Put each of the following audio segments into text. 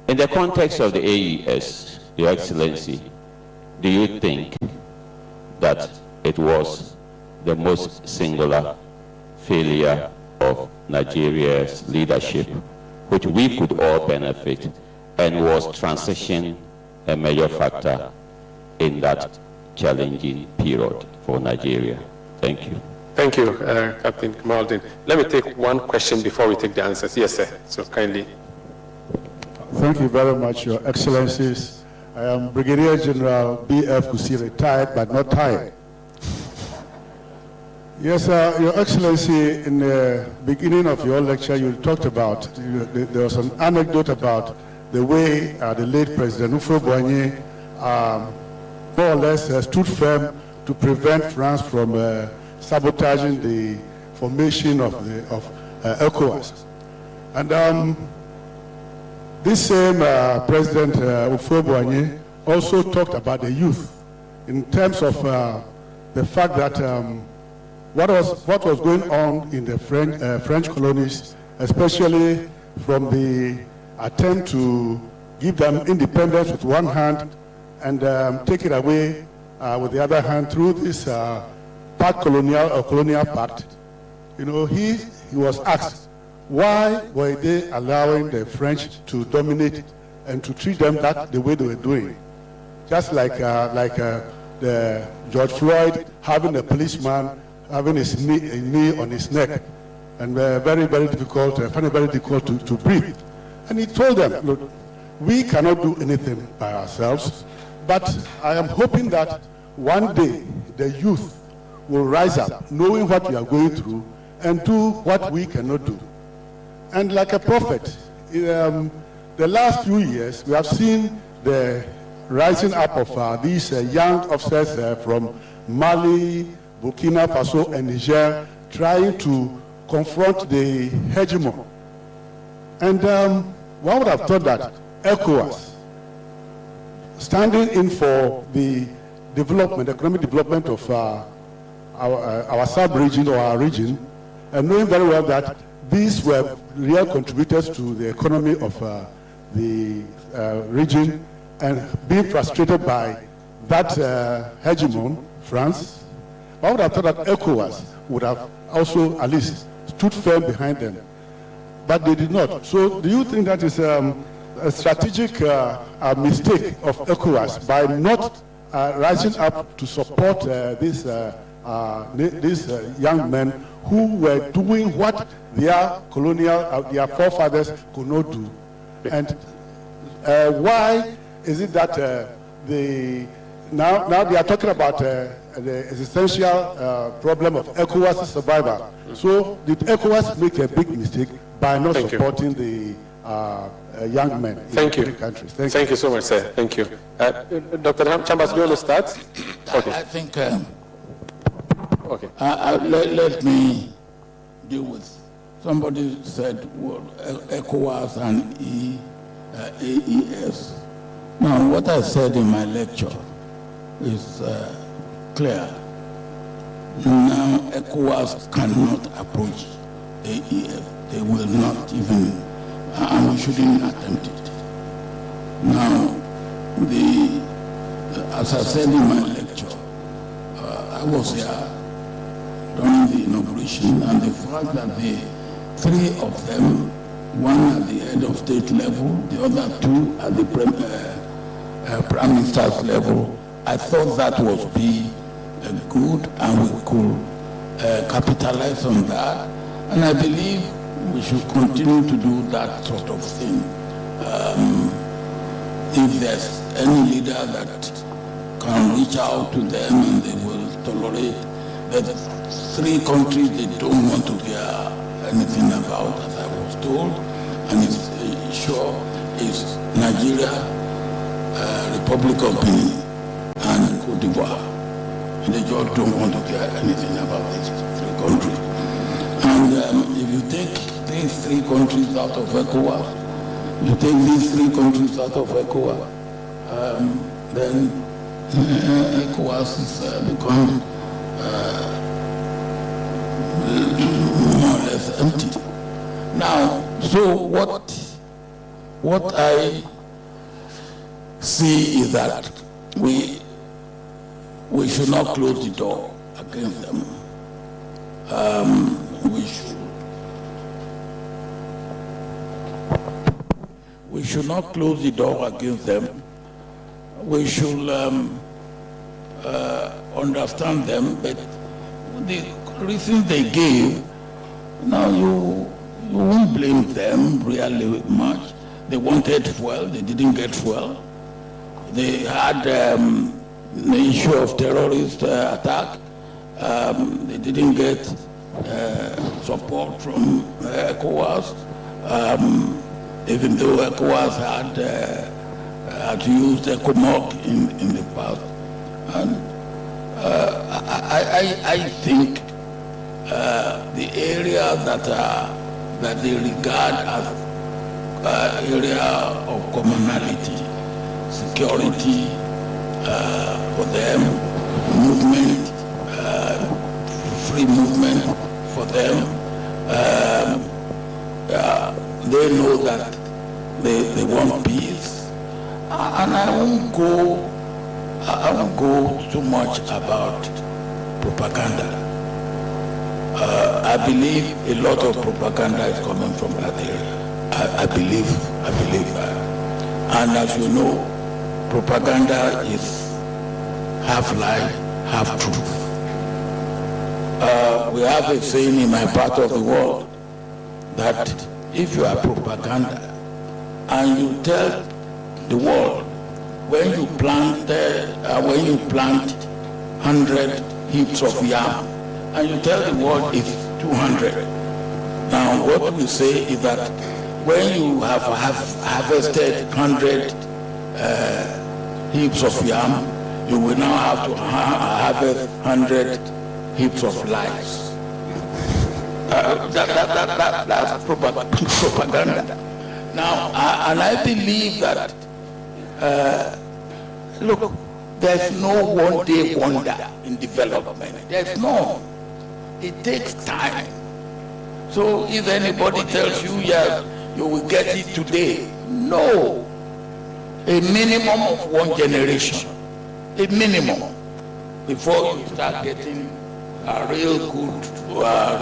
In the context of the AES, Your Excellency, do you think that it was the most singular failure of Nigeria's leadership, which we could all benefit, and was transition a major factor in that challenging period for Nigeria? Thank you. Thank you, Captain Kamaldeen. Let me take one question before we take the answers. Yes, sir. So kindly. Thank you very much, Your Excellencies. I am Brigadier General B.F. Kusi, retired but not tired. Yes, Your Excellency, in the beginning of your lecture, you talked about, there was an anecdote about the way the late President Ufo-Boigny more or less stood firm to prevent France from sabotaging the formation of ECOWAS. And this same President Ufo-Boigny also talked about the youth in terms of the fact that what was going on in the French colonies, especially from the attempt to give them independence with one hand and take it away with the other hand through this part colonial or colonial pact. You know, he was asked, why were they allowing the French to dominate and to treat them the way they were doing? Just like the George Floyd having a policeman having his knee on his neck, and very, very difficult, finding it very difficult to breathe. And he told them, look, we cannot do anything by ourselves, but I am hoping that one day the youth will rise up, knowing what we are going through, and do what we cannot do. And like a prophet, in the last few years, we have seen the rising up of these young officers from Mali, Burkina Faso, and Niger, trying to confront the hegemon. And one would have thought that ECOWAS, standing in for the development, economic development of our sub-region or our region, and knowing very well that these were real contributors to the economy of the region, and being frustrated by that hegemon, France, I would have thought that ECOWAS would have also at least stood firm behind them. But they did not. So do you think that is a strategic mistake of ECOWAS by not rising up to support these young men who were doing what their colonial, their forefathers could not do? And why is it that now they are talking about the existential problem of ECOWAS survival? So did ECOWAS make a big mistake by not supporting the young men in the countries? Thank you so much, sir. Thank you. Dr. Chambers, do you want to start? Okay. I think, okay. Let me deal with, somebody said, well, ECOWAS and AES. Now, what I said in my lecture is clear. Now, ECOWAS cannot approach AES. They will not even, and we shouldn't attempt it. Now, as I said in my lecture, I was here during the inauguration, and the fact that the three of them, one at the head of state level, the other two at the prime minister's level, I thought that was be good, and we could capitalize on that. And I believe we should continue to do that sort of thing. If there's any leader that can reach out to them and they will tolerate, that three countries they don't want to hear anything about, as I was told, and it's sure is Nigeria, Republic of Benin, and Cote d'Ivoire. And they just don't want to hear anything about these three countries. And if you take these three countries out of ECOWAS, you take these three countries out of ECOWAS, then ECOWAS is become more or less empty. Now, so what I see is that we should not close the door against them. We should not close the door against them. We should understand them, but the reasons they gave, now you won't blame them really much. They wanted fuel, they didn't get fuel. They had the issue of terrorist attack. They didn't get support from ECOWAS, even though ECOWAS had used ECOMOG in the past. And I think the areas that they regard as area of commonality, security for them, movement, free movement for them. They know that they want peace, and I won't go too much about propaganda. I believe a lot of propaganda is coming from that area. I believe that. And as you know, propaganda is half lie, half truth. We have a saying in my part of the world that if you are propaganda and you tell the world when you plant 100 heaps of yam and you tell the world it's 200. Now what we say is that when you have harvested 100 heaps of yam, you will now have to harvest 100 heaps of lies. That's propaganda. Now, and I believe that, look, there's no one-day wonder in development. There's no. It takes time. So if anybody tells you, yeah, you will get it today, no. A minimum of one generation, a minimum, before you start getting a real good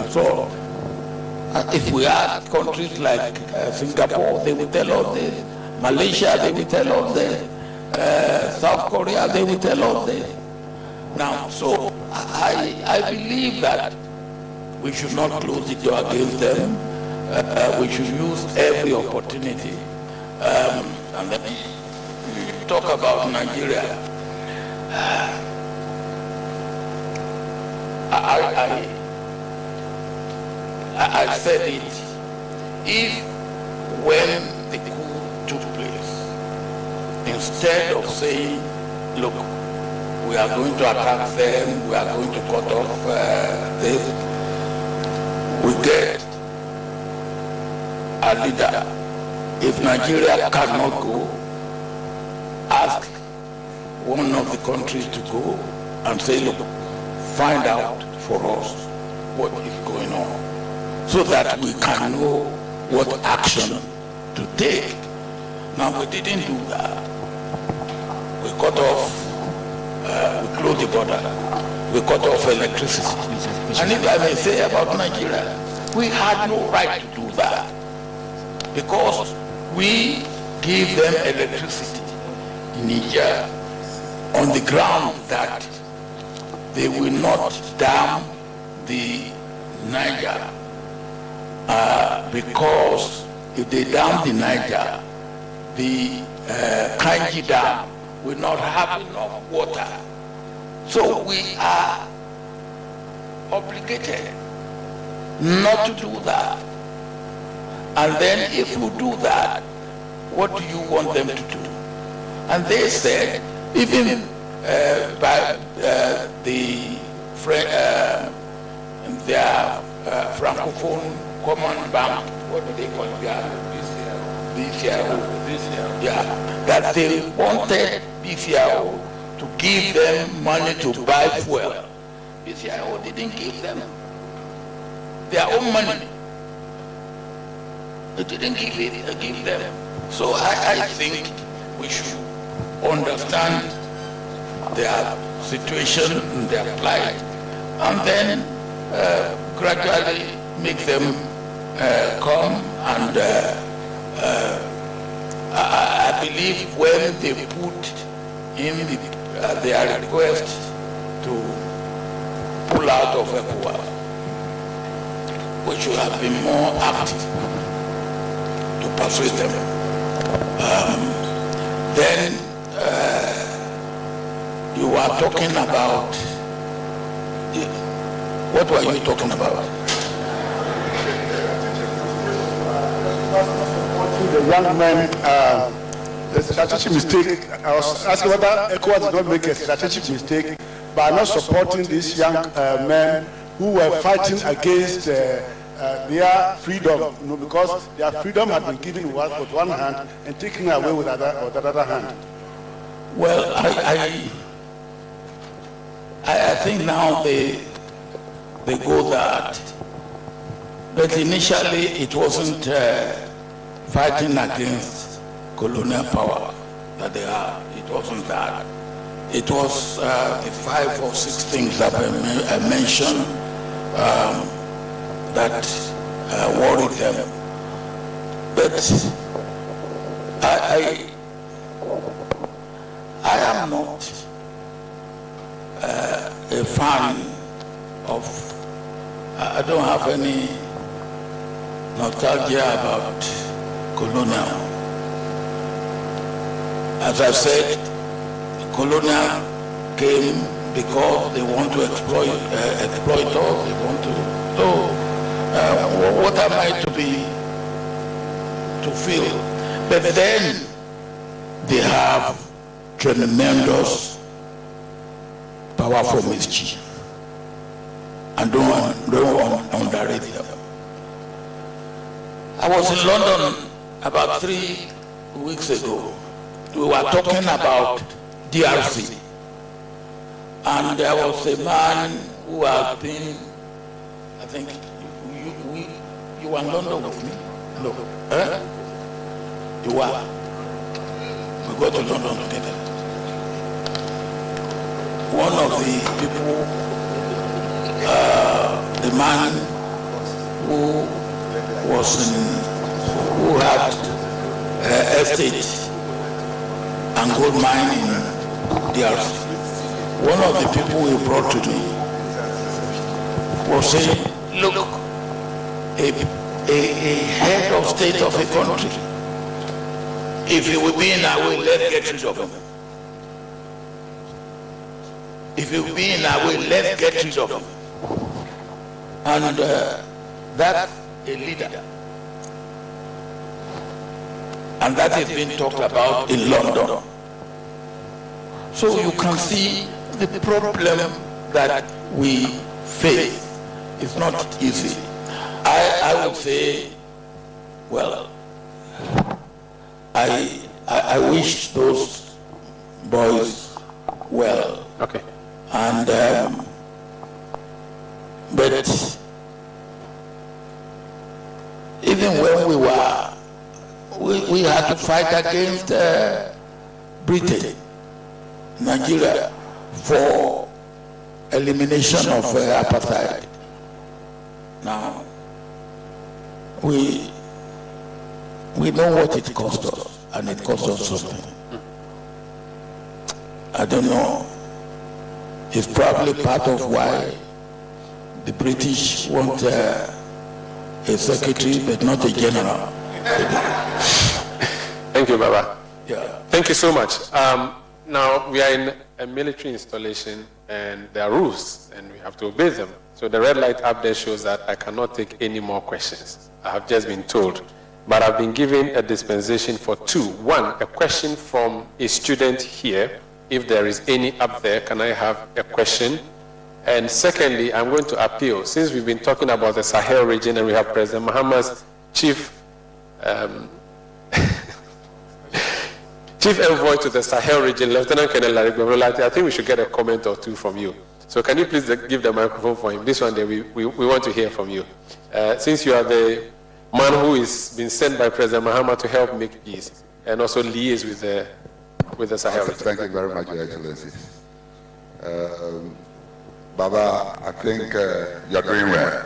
result. If we ask countries like Singapore, they will tell us this. Malaysia, they will tell us this. South Korea, they will tell us this. Now, so I believe that we should not close the door against them. We should use every opportunity. And then you talk about Nigeria. I said it. If when the coup took place, instead of saying, look, we are going to attack them, we are going to cut off this, we get a leader. If Nigeria cannot go, ask one of the countries to go and say, look, find out for us what is going on, so that we can know what action to take. Now, we didn't do that. We cut off, we closed the border, we cut off electricity. And if I may say about Nigeria, we had no right to do that, because we gave them electricity in Niger on the ground that they will not dam the Niger, because if they dam the Niger, the Kanji Dam will not have enough water. So we are obligated not to do that. And then if you do that, what do you want them to do? And they said, even by their Francophone Common Bank, what do they call it? BCIO. Yeah, that they wanted BCIO to give them money to buy fuel. BCIO didn't give them their own money. It didn't give them. So I think we should understand their situation, their plight, and then gradually make them come. And I believe when they put in their request to pull out of ECOWAS, we should have been more active to persuade them. Then you are talking about, what were you talking about? The young men, the strategic mistake. I was asking whether ECOWAS did not make a strategic mistake by not supporting these young men who were fighting against their freedom, because their freedom had been given with one hand and taken away with the other hand. Well, I think now they go that, but initially it wasn't fighting against colonial power that they are. It wasn't that. It was the 5 or 6 things that I mentioned that worried them. But I am not a fan of, I don't have any nostalgia about colonial. As I said, colonial came because they want to exploit us, they want to, so what am I to feel? But then they have tremendous powerful mischief, and don't underrate them. I was in London about 3 weeks ago. We were talking about DRC, and there was a man who has been, I think, you were in London with me? No. You were? We go to London together. One of the people, the man who had estate and gold mine in DRC, one of the people we brought to me was saying, look, a head of state of a country, if he will be in our way, let's get rid of him. If he will be in our way, let's get rid of him. And that's a leader. And that is being talked about in London. So you can see the problem that we face. It's not easy. I would say, well, I wish those boys well. Okay. And but even when we had to fight against Britain, Nigeria, for elimination of apartheid. Now we know what it cost us, and it cost us something. I don't know. It's probably part of why the British want a secretary, but not a general. Thank you, Baba. Yeah. Thank you so much. Now, we are in a military installation, and there are rules, and we have to obey them. So the red light up there shows that I cannot take any more questions. I have just been told. But I've been given a dispensation for 2. 1, a question from a student here. If there is any up there, can I have a question? And secondly, I'm going to appeal. Since we've been talking about the Sahel region, and we have President Mahama's chief envoy to the Sahel region, Lieutenant Colonel Larry Gwavrolati, I think we should get a comment or 2 from you. So can you please give the microphone for him? This one, we want to hear from you. Since you are the man who is been sent by President Mahama to help make peace and also liaise with the with the Sahel region. Thank you very much, Your Excellency. Baba, I think you're doing well,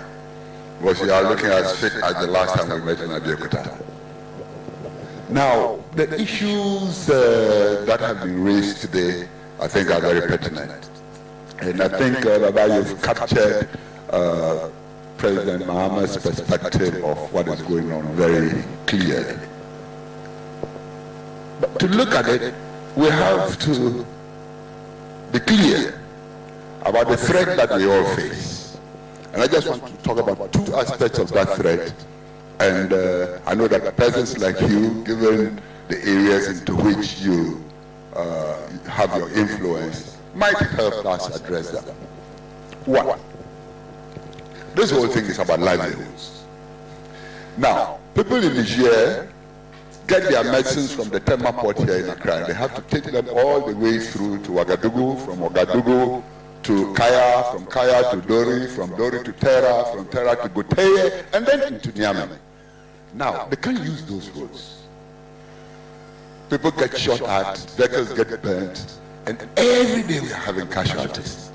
because you are looking as fit as the last time we met in Agradaa. Now, the issues that have been raised today, I think are very pertinent. And I think, Baba, you've captured President Mahama's perspective of what is going on very clearly. But to look at it, we have to be clear about the threat that we all face. And I just want to talk about two aspects of that threat. And I know that persons like you, given the areas into which you have your influence, might help us address that. One, this whole thing is about livelihoods. Now, people in Niger get their medicines from the Tema port here in Accra. They have to take them all the way through to Ouagadougou, from Ouagadougou to Kaya, from Kaya to Dori, from Dori to Terra, from Terra to Goteye, and then into Niamey. Now, they can't use those roads. People get shot at, vehicles get burnt, and every day we are having casualties.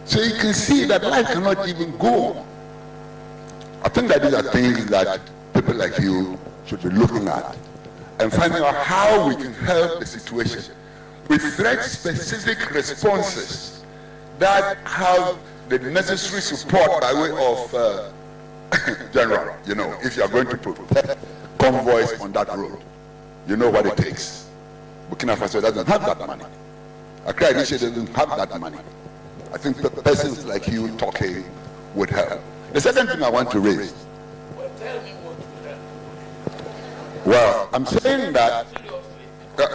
So you can see that life cannot even go on. I think that these are things that people like you should be looking at and finding out how we can help the situation with threat-specific responses that have the necessary support by way of general. You know, if you are going to protect convoys on that road, you know what it takes. Burkina Faso doesn't have that money. Accra Initiative doesn't have that money. I think persons like you talking would help. The second thing I want to raise. Well, tell me what you have. Well, I'm saying that. We have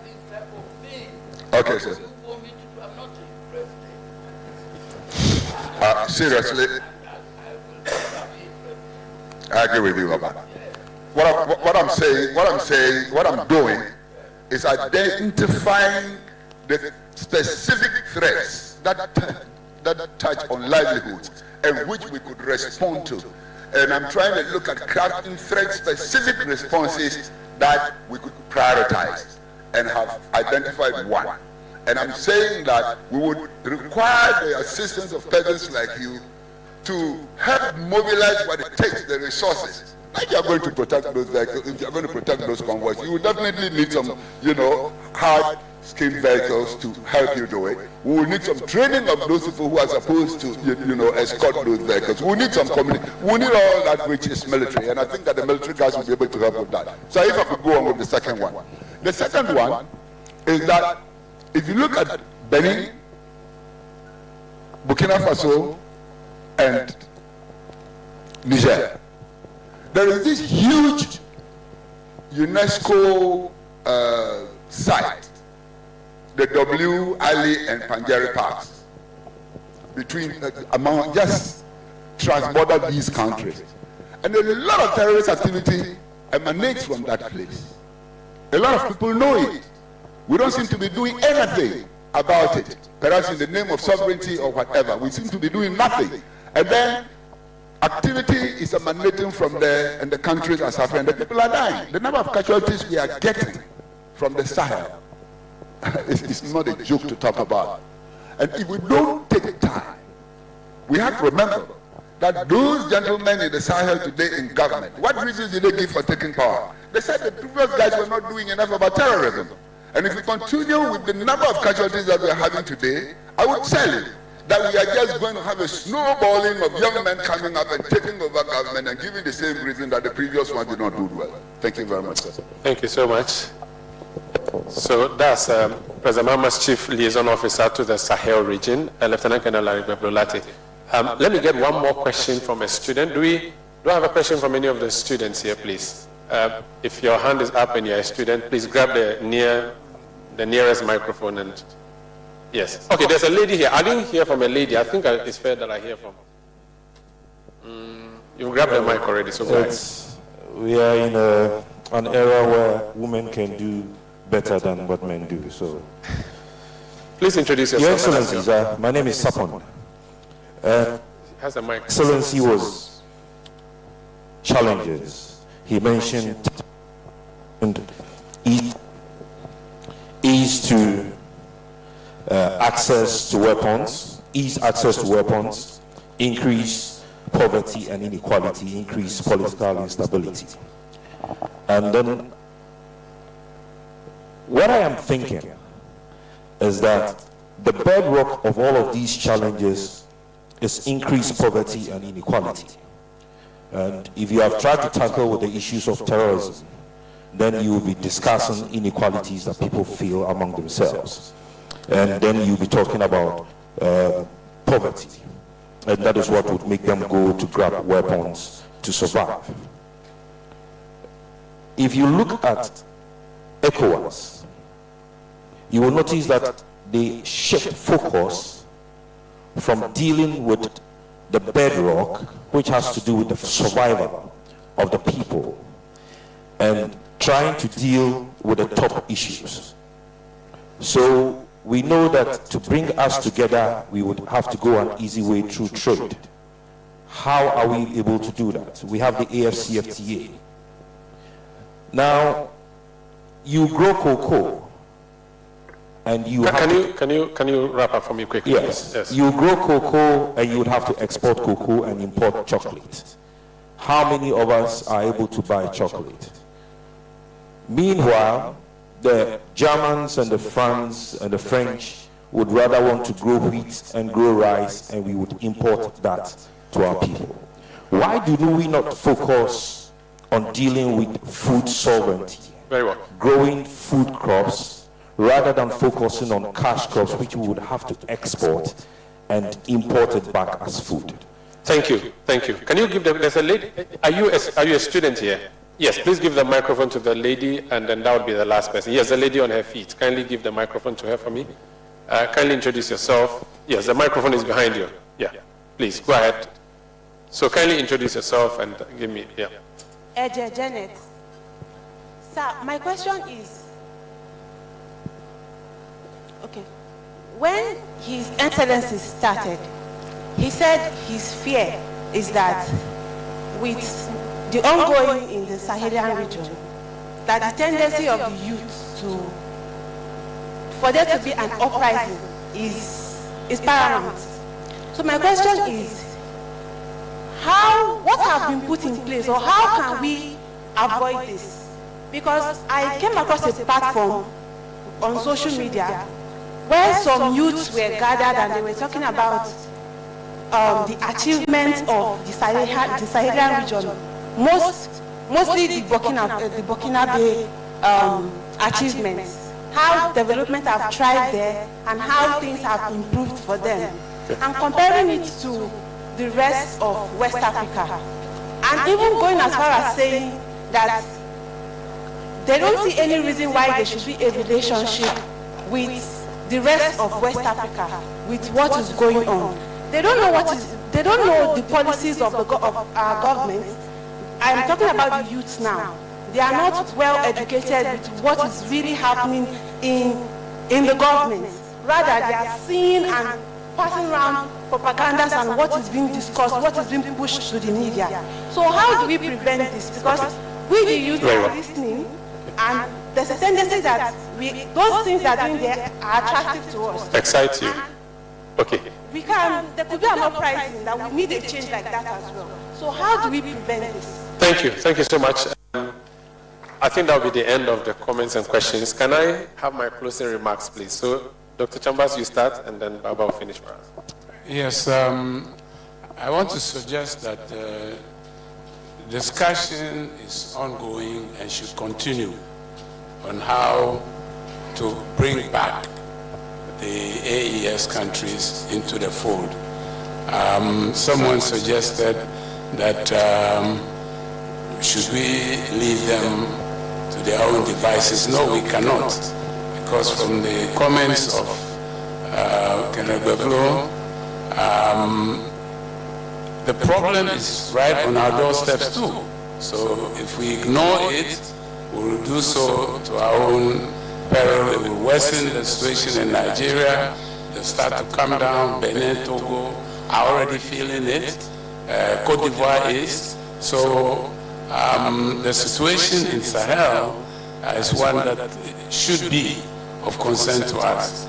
this type of thing. Okay, sir. You want me to, I'm not interested. Seriously, I agree with you, Baba. What I'm doing is identifying the specific threats that touch on livelihoods and which we could respond to. And I'm trying to look at crafting threat-specific responses that we could prioritize and have identified one. And I'm saying that we would require the assistance of persons like you to help mobilize what it takes, the resources. Like you're going to protect those vehicles, if you're going to protect those convoys, you will definitely need some, hard-skinned vehicles to help you do it. We will need some training of those people who are supposed to, escort those vehicles. We will need some community. We will need all that which is military, and I think that the military guys will be able to help with that. So if I could go on with the second one. The second one is that if you look at Benin, Burkina Faso, and Niger, there is this huge UNESCO site, the W, Ali, and Panjeri parks, among just transborder these countries. And a lot of terrorist activity emanates from that place. A lot of people know it. We don't seem to be doing anything about it. Perhaps in the name of sovereignty or whatever. We seem to be doing nothing. And then activity is emanating from there, and the countries are suffering. The people are dying. The number of casualties we are getting from the Sahel is not a joke to talk about. And if we don't take time, we have to remember that those gentlemen in the Sahel today in government, what reasons did they give for taking power? They said the previous guys were not doing enough about terrorism. And if we continue with the number of casualties that we are having today, I would tell you that we are just going to have a snowballing of young men coming up and taking over government and giving the same reason that the previous ones did not do well. Thank you very much, sir. Thank you so much. So that's President Mahama's Chief Liaison Officer to the Sahel region, Lieutenant Colonel Larry Beblolati. Let me get one more question from a student. Do I have a question from any of the students here, please? If your hand is up and you're a student, please grab the nearest microphone and... Yes. Okay, there's a lady here. I didn't hear from a lady. I think it's fair that I hear from. You've grabbed the mic already, so go ahead. We are in an era where women can do better than what men do. So, please introduce yourself. Your Excellency, my name is Sapon. Has a mic. Excellency was challenges. He mentioned east access to weapons, ease access to weapons, increase poverty and inequality, increase political instability. And then what I am thinking is that the bedrock of all of these challenges is increased poverty and inequality. And if you have tried to tackle with the issues of terrorism, then you will be discussing inequalities that people feel among themselves. And then you'll be talking about poverty. And that is what would make them go to grab weapons to survive. If you look at ECOWAS, you will notice that they shift focus from dealing with the bedrock, which has to do with the survival of the people, and trying to deal with the top issues. So we know that to bring us together, we would have to go an easy way through trade. How are we able to do that? We have the AFCFTA. Now, you grow cocoa, and you can you wrap up for me quickly? Yes. Yes. You grow cocoa, and you would have to export cocoa and import chocolate. How many of us are able to buy chocolate? Meanwhile, the Germans and the French would rather want to grow wheat and grow rice, and we would import that to our people. Why do we not focus on dealing with food sovereignty? Very well. Growing food crops, rather than focusing on cash crops, which we would have to export and import it back as food. Thank you. Thank you. Can you give them, there's a lady, are you a student here? Yes, please give the microphone to the lady, and then that would be the last person. Yes, the lady on her feet. Kindly give the microphone to her for me. Kindly introduce yourself. Yes, the microphone is behind you. Yeah, please, go ahead. So kindly introduce yourself and give me, yeah. Eje Janet. Sir, my question is, okay, when His Excellency started, he said his fear is that with the ongoing in the Sahelian region, that the tendency of the youth for there to be an uprising is paramount. So my question is, what have been put in place, or how can we avoid this? Because I came across a platform on social media where some youths were gathered and they were talking about the achievements of the Sahelian region, mostly the Burkina Faso achievements, how development have thrived there and how things have improved for them, and comparing it to the rest of West Africa, and even going as far as saying that they don't see any reason why there should be a relationship with the rest of West Africa with what is going on. They don't know the policies of our government. I'm talking about the youths now. They are not well educated with what is really happening in the government. Rather, they are seeing and passing around propagandas and what is being discussed, what is being pushed to the media. So how do we prevent this? Because we the youth are listening, and there's a tendency that those things that are doing there are attractive to us. Excite you. Okay. There could be an uprising that we need a change like that as well. So how do we prevent this? Thank you. Thank you so much. I think that will be the end of the comments and questions. Can I have my closing remarks, please? So, Dr. Chambers, you start, and then Baba will finish for us. Yes, I want to suggest that discussion is ongoing and should continue on how to bring back the AES countries into the fold. Someone suggested that should we leave them to their own devices? No, we cannot, because from the comments of Kenegweblo, the problem is right on our doorsteps too. So if we ignore it, we will do so to our own peril. It will worsen the situation in Nigeria. They'll start to come down. Benin, Togo are already feeling it. Cote d'Ivoire is. So the situation in Sahel is one that should be of concern to us.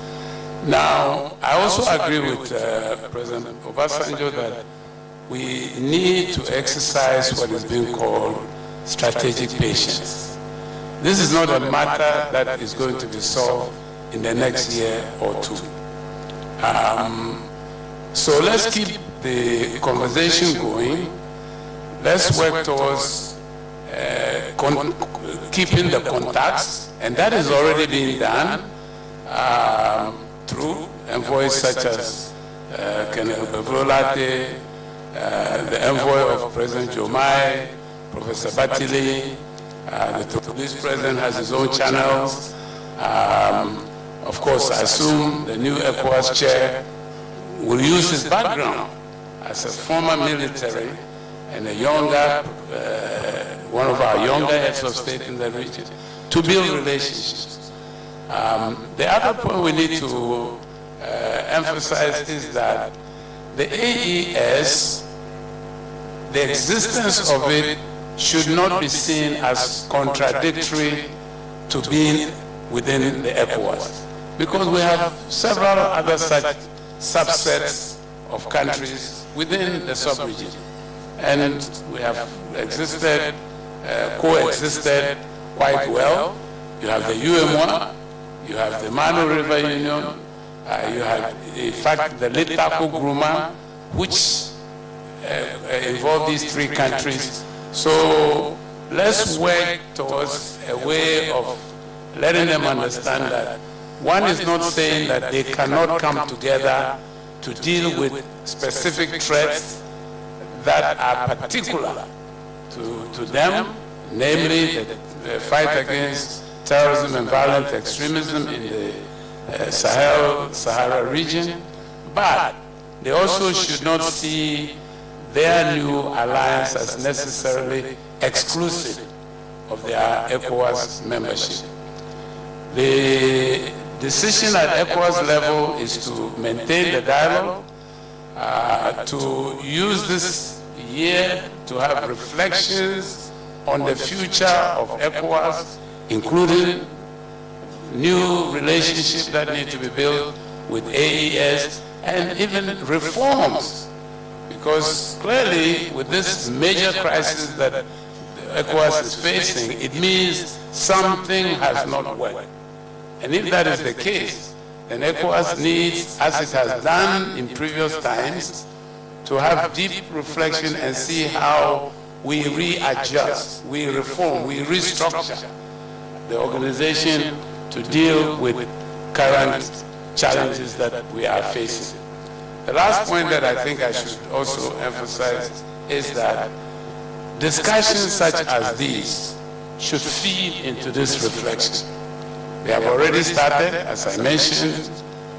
Now, I also agree with President Obasanjo that we need to exercise what is being called strategic patience. This is not a matter that is going to be solved in the next year or two. So let's keep the conversation going. Let's work towards keeping the contacts, and that is already being done through envoys such as Colonel Bevrolate, the envoy of President Jomai, Professor Batili, the police president has his own channels. Of course, I assume the new ECOWAS chair will use his background as a former military and a younger, one of our younger heads of state in the region, to build relationships. The other point we need to emphasize is that the AES, the existence of it should not be seen as contradictory to being within the ECOWAS, because we have several other such subsets of countries within the sub-region, and we have existed, coexisted quite well. You have the UMWA, you have the Mano River Union, you have, in fact, the Litako Gruma, which involve these three countries. So let's work towards a way of letting them understand that one is not saying that they cannot come together to deal with specific threats that are particular to them, namely the fight against terrorism and violent extremism in the Sahara region, but they also should not see their new alliance as necessarily exclusive of their ECOWAS membership. The decision at ECOWAS level is to maintain the dialogue, to use this year to have reflections on the future of ECOWAS, including new relationships that need to be built with AES, and even reforms. Because clearly, with this major crisis that ECOWAS is facing, it means something has not worked. And if that is the case, then ECOWAS needs, as it has done in previous times, to have deep reflection and see how we readjust, we reform, we restructure the organization to deal with current challenges that we are facing. The last point that I think I should also emphasize is that discussions such as these should feed into this reflection. They have already started, as I mentioned.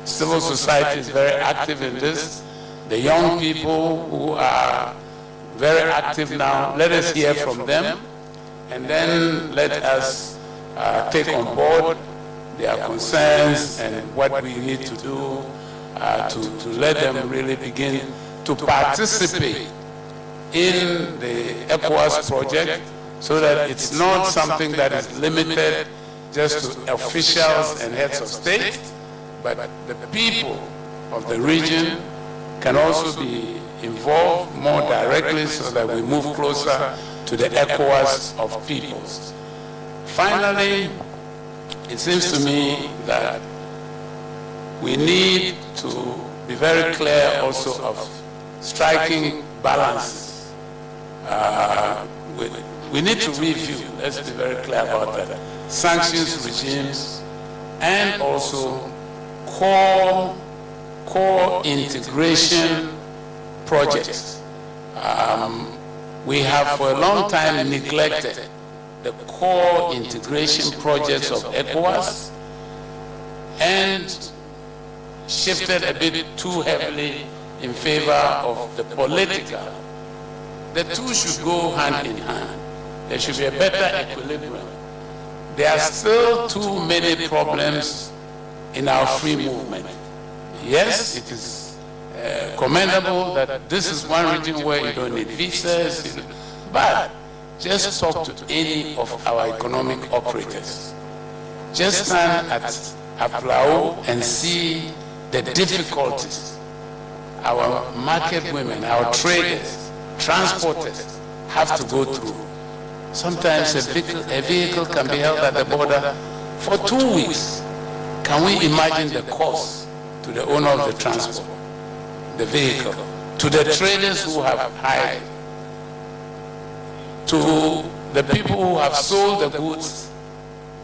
Civil society is very active in this. The young people who are very active now, let us hear from them, and then let us take on board their concerns and what we need to do to let them really begin to participate in the ECOWAS project, so that it's not something that is limited just to officials and heads of state, but the people of the region can also be involved more directly, so that we move closer to the ECOWAS of peoples. Finally, it seems to me that we need to be very clear also of striking balances. We need to review, let's be very clear about that, sanctions regimes and also core integration projects. We have for a long time neglected the core integration projects of ECOWAS and shifted a bit too heavily in favor of the political. The two should go hand in hand. There should be a better equilibrium. There are still too many problems in our free movement. Yes, it is commendable that this is one region where you don't need visas, but just talk to any of our economic operators. Just stand at Aplao and see the difficulties our market women, our traders, transporters have to go through. Sometimes a vehicle can be held at the border for 2 weeks. Can we imagine the cost to the owner of the transport, the vehicle, to the traders who have hired, to the people who have sold the goods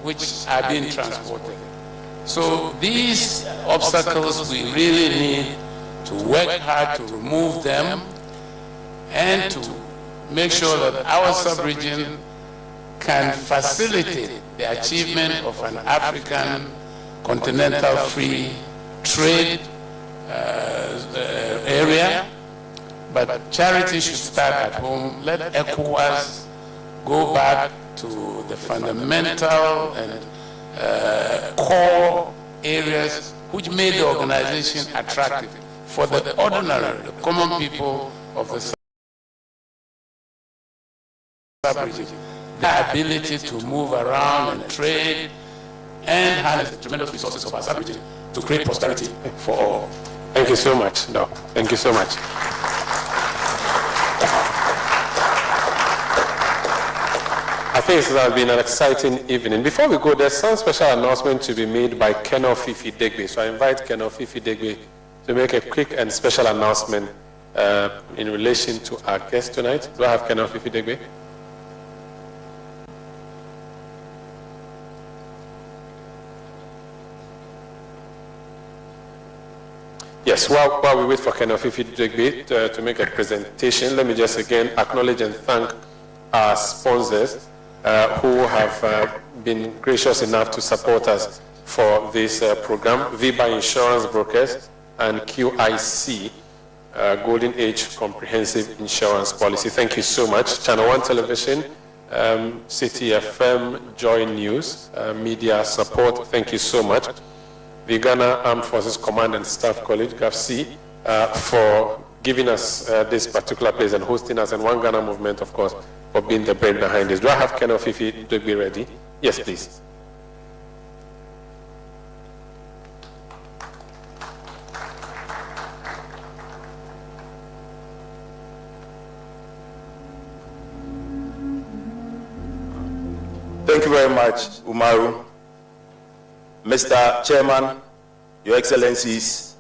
which are being transported? So these obstacles, we really need to work hard to remove them and to make sure that our sub-region can facilitate the achievement of an African continental free trade area. But charity should start at home. Let ECOWAS go back to the fundamental and core areas which made the organization attractive for the ordinary, the common people of the sub-region. The ability to move around and trade and harness the tremendous resources of our sub-region to create prosperity for all. Thank you so much, Doc. Thank you so much. I think it has been an exciting evening. Before we go, there's some special announcement to be made by Colonel Fifi Degbe. So I invite Colonel Fifi Degbe to make a quick and special announcement in relation to our guest tonight. Do I have Colonel Fifi Degbe? Yes, while we wait for Colonel Fifi Degbe to make a presentation, let me just again acknowledge and thank our sponsors who have been gracious enough to support us for this program: Viba Insurance Brokers and QIC, Golden Age Comprehensive Insurance Policy. Thank you so much. Channel 1 Television, Citi FM, Joy News, Media Support, thank you so much. The Ghana Armed Forces Command and Staff College, GAFC, for giving us this particular place and hosting us, and One Ghana Movement, of course, for being the brain behind this. Do I have Colonel Fifi Degbe ready? Yes, please. Thank you very much, Umaru. Mr. Chairman, Your Excellencies,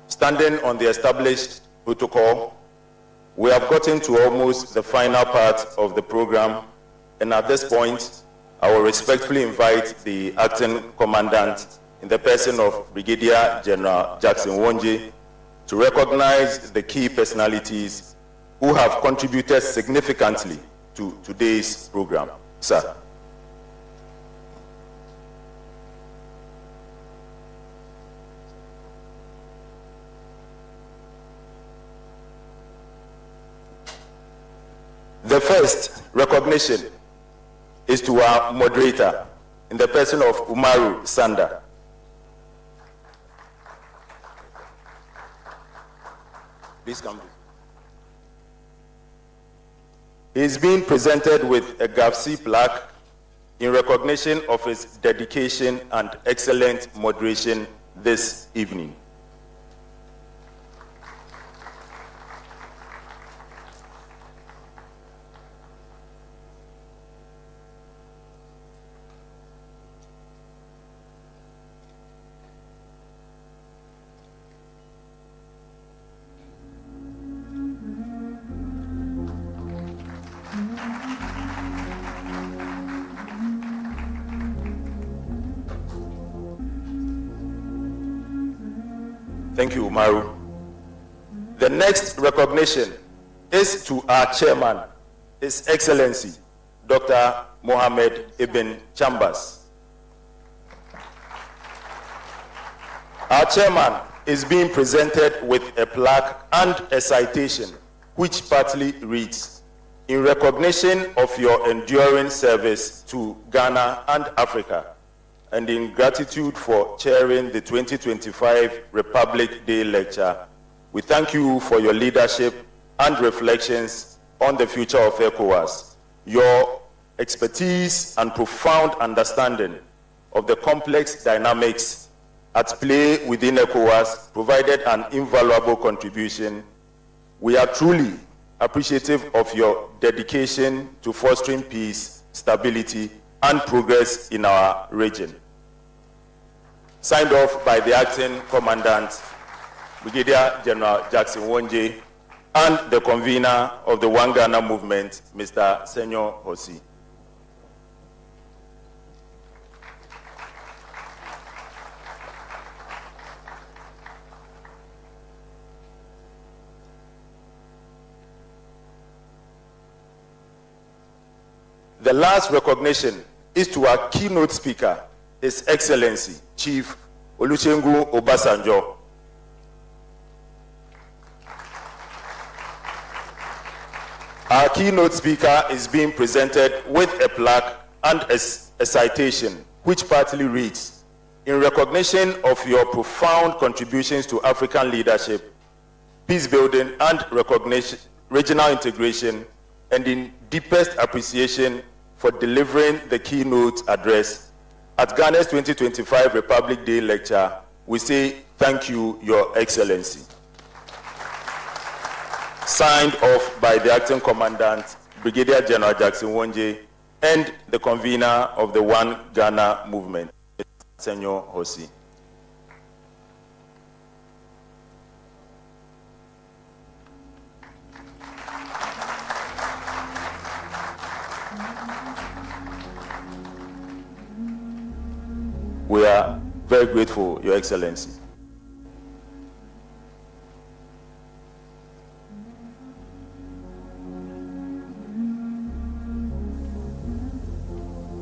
standing on the established protocol, we have gotten to almost the final part of the program, and at this point, I will respectfully invite the Acting Commandant, in the person of Brigadier General Jackson Wonje, to recognize the key personalities who have contributed significantly to today's program. Sir. The first recognition is to our moderator, in the person of Umaru Sanda. Please come. He is being presented with a GAFC plaque in recognition of his dedication and excellent moderation this evening. Thank you, Umaru. The next recognition is to our chairman, His Excellency, Dr. Mohammed Ibn Chambers. Our chairman is being presented with a plaque and a citation, which partly reads, "In recognition of your enduring service to Ghana and Africa, and in gratitude for chairing the 2025 Republic Day Lecture, we thank you for your leadership and reflections on the future of ECOWAS, your expertise and profound understanding of the complex dynamics at play within ECOWAS provided an invaluable contribution. We are truly appreciative of your dedication to fostering peace, stability, and progress in our region. Signed off by the Acting Commandant, Brigadier General Jackson Wonje, and the convener of the One Ghana movement, Mr. Senyo Hosi. The last recognition is to our keynote speaker, His Excellency, Chief Olusegun Obasanjo. Our keynote speaker is being presented with a plaque and a citation, which partly reads, "In recognition of your profound contributions to African leadership, peace building, and recognition, regional integration, and in deepest appreciation for delivering the keynote address at Ghana's 2025 Republic Day lecture, we say thank you, Your Excellency." Signed off by the Acting Commandant, Brigadier General Jackson Wonje, and the convener of the One Ghana movement, Senyo Hosi. We are very grateful, Your Excellency.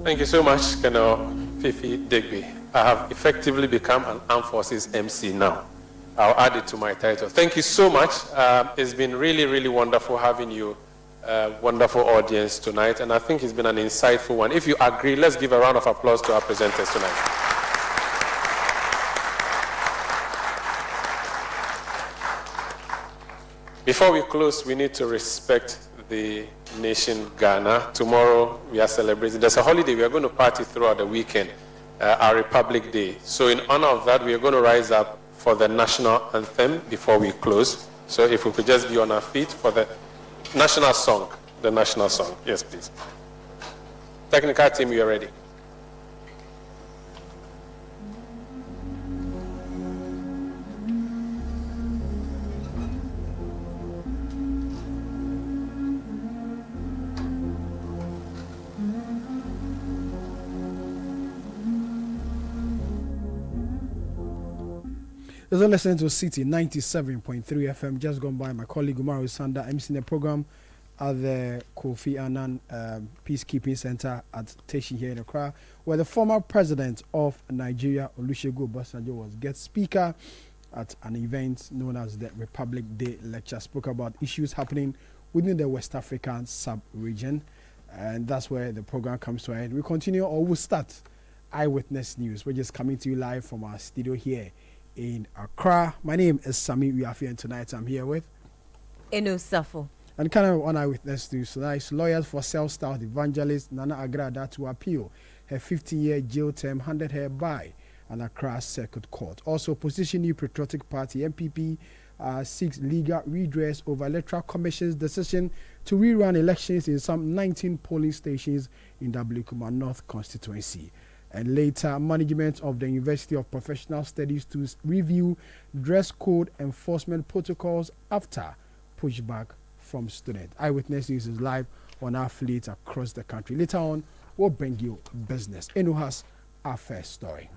Thank you so much, Colonel Fifi Digby. I have effectively become an Armed Forces MC now. I'll add it to my title. Thank you so much. It's been really, really wonderful having you, wonderful audience tonight, and I think it's been an insightful one. If you agree, let's give a round of applause to our presenters tonight. Before we close, we need to respect the nation Ghana. Tomorrow we are celebrating. There's a holiday. We are going to party throughout the weekend, our Republic Day. So in honor of that, we are going to rise up for the national anthem before we close. So if we could just be on our feet for the national song. The national song. Yes, please. Technical team, you are ready. You're listening to Citi 97.3 FM. Just gone by my colleague Umaru Sanda. I'm in the program at the Kofi Annan Peacekeeping Center at Teshi here in Accra, where the former president of Nigeria, Olusegun Obasanjo, was guest speaker at an event known as the Republic Day Lecture. Spoke about issues happening within the West African sub-region, and that's where the program comes to an end. We continue, or we'll start Eyewitness News, which is coming to you live from our studio here in Accra. My name is Sami Uyafi, and tonight I'm here with Eno Safo. And kind of on Eyewitness News tonight, lawyers for self-styled evangelist Nana Agradaa to appeal her 15-year jail term handed her by an Accra Circuit Court. Also, Opposition New Patriotic Party (NPP) seeks legal redress over Electoral Commission's decision to rerun elections in some 19 polling stations in Dablikuma North constituency. And later, management of the University of Professional Studies to review dress code enforcement protocols after pushback from students. Eyewitness News is live on our fleet across the country. Later on, we'll bring you business. Enu has our first story.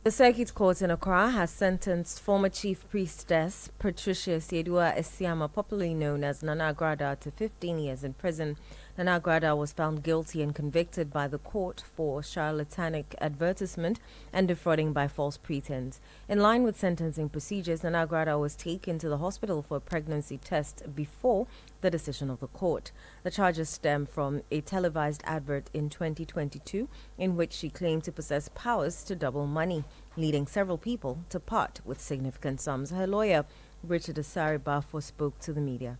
The Circuit Court in Accra has sentenced former Chief Priestess Patricia Siedua Esiama, popularly known as Nana Agradaa, to 15 years in prison. Nana Agradaa was found guilty and convicted by the court for charlatanic advertisement and defrauding by false pretense. In line with sentencing procedures, Nana Agradaa was taken to the hospital for a pregnancy test before the decision of the court. The charges stem from a televised advert in 2022 in which she claimed to possess powers to double money, leading several people to part with significant sums. Her lawyer, Richard Asari Bafo, spoke to the media.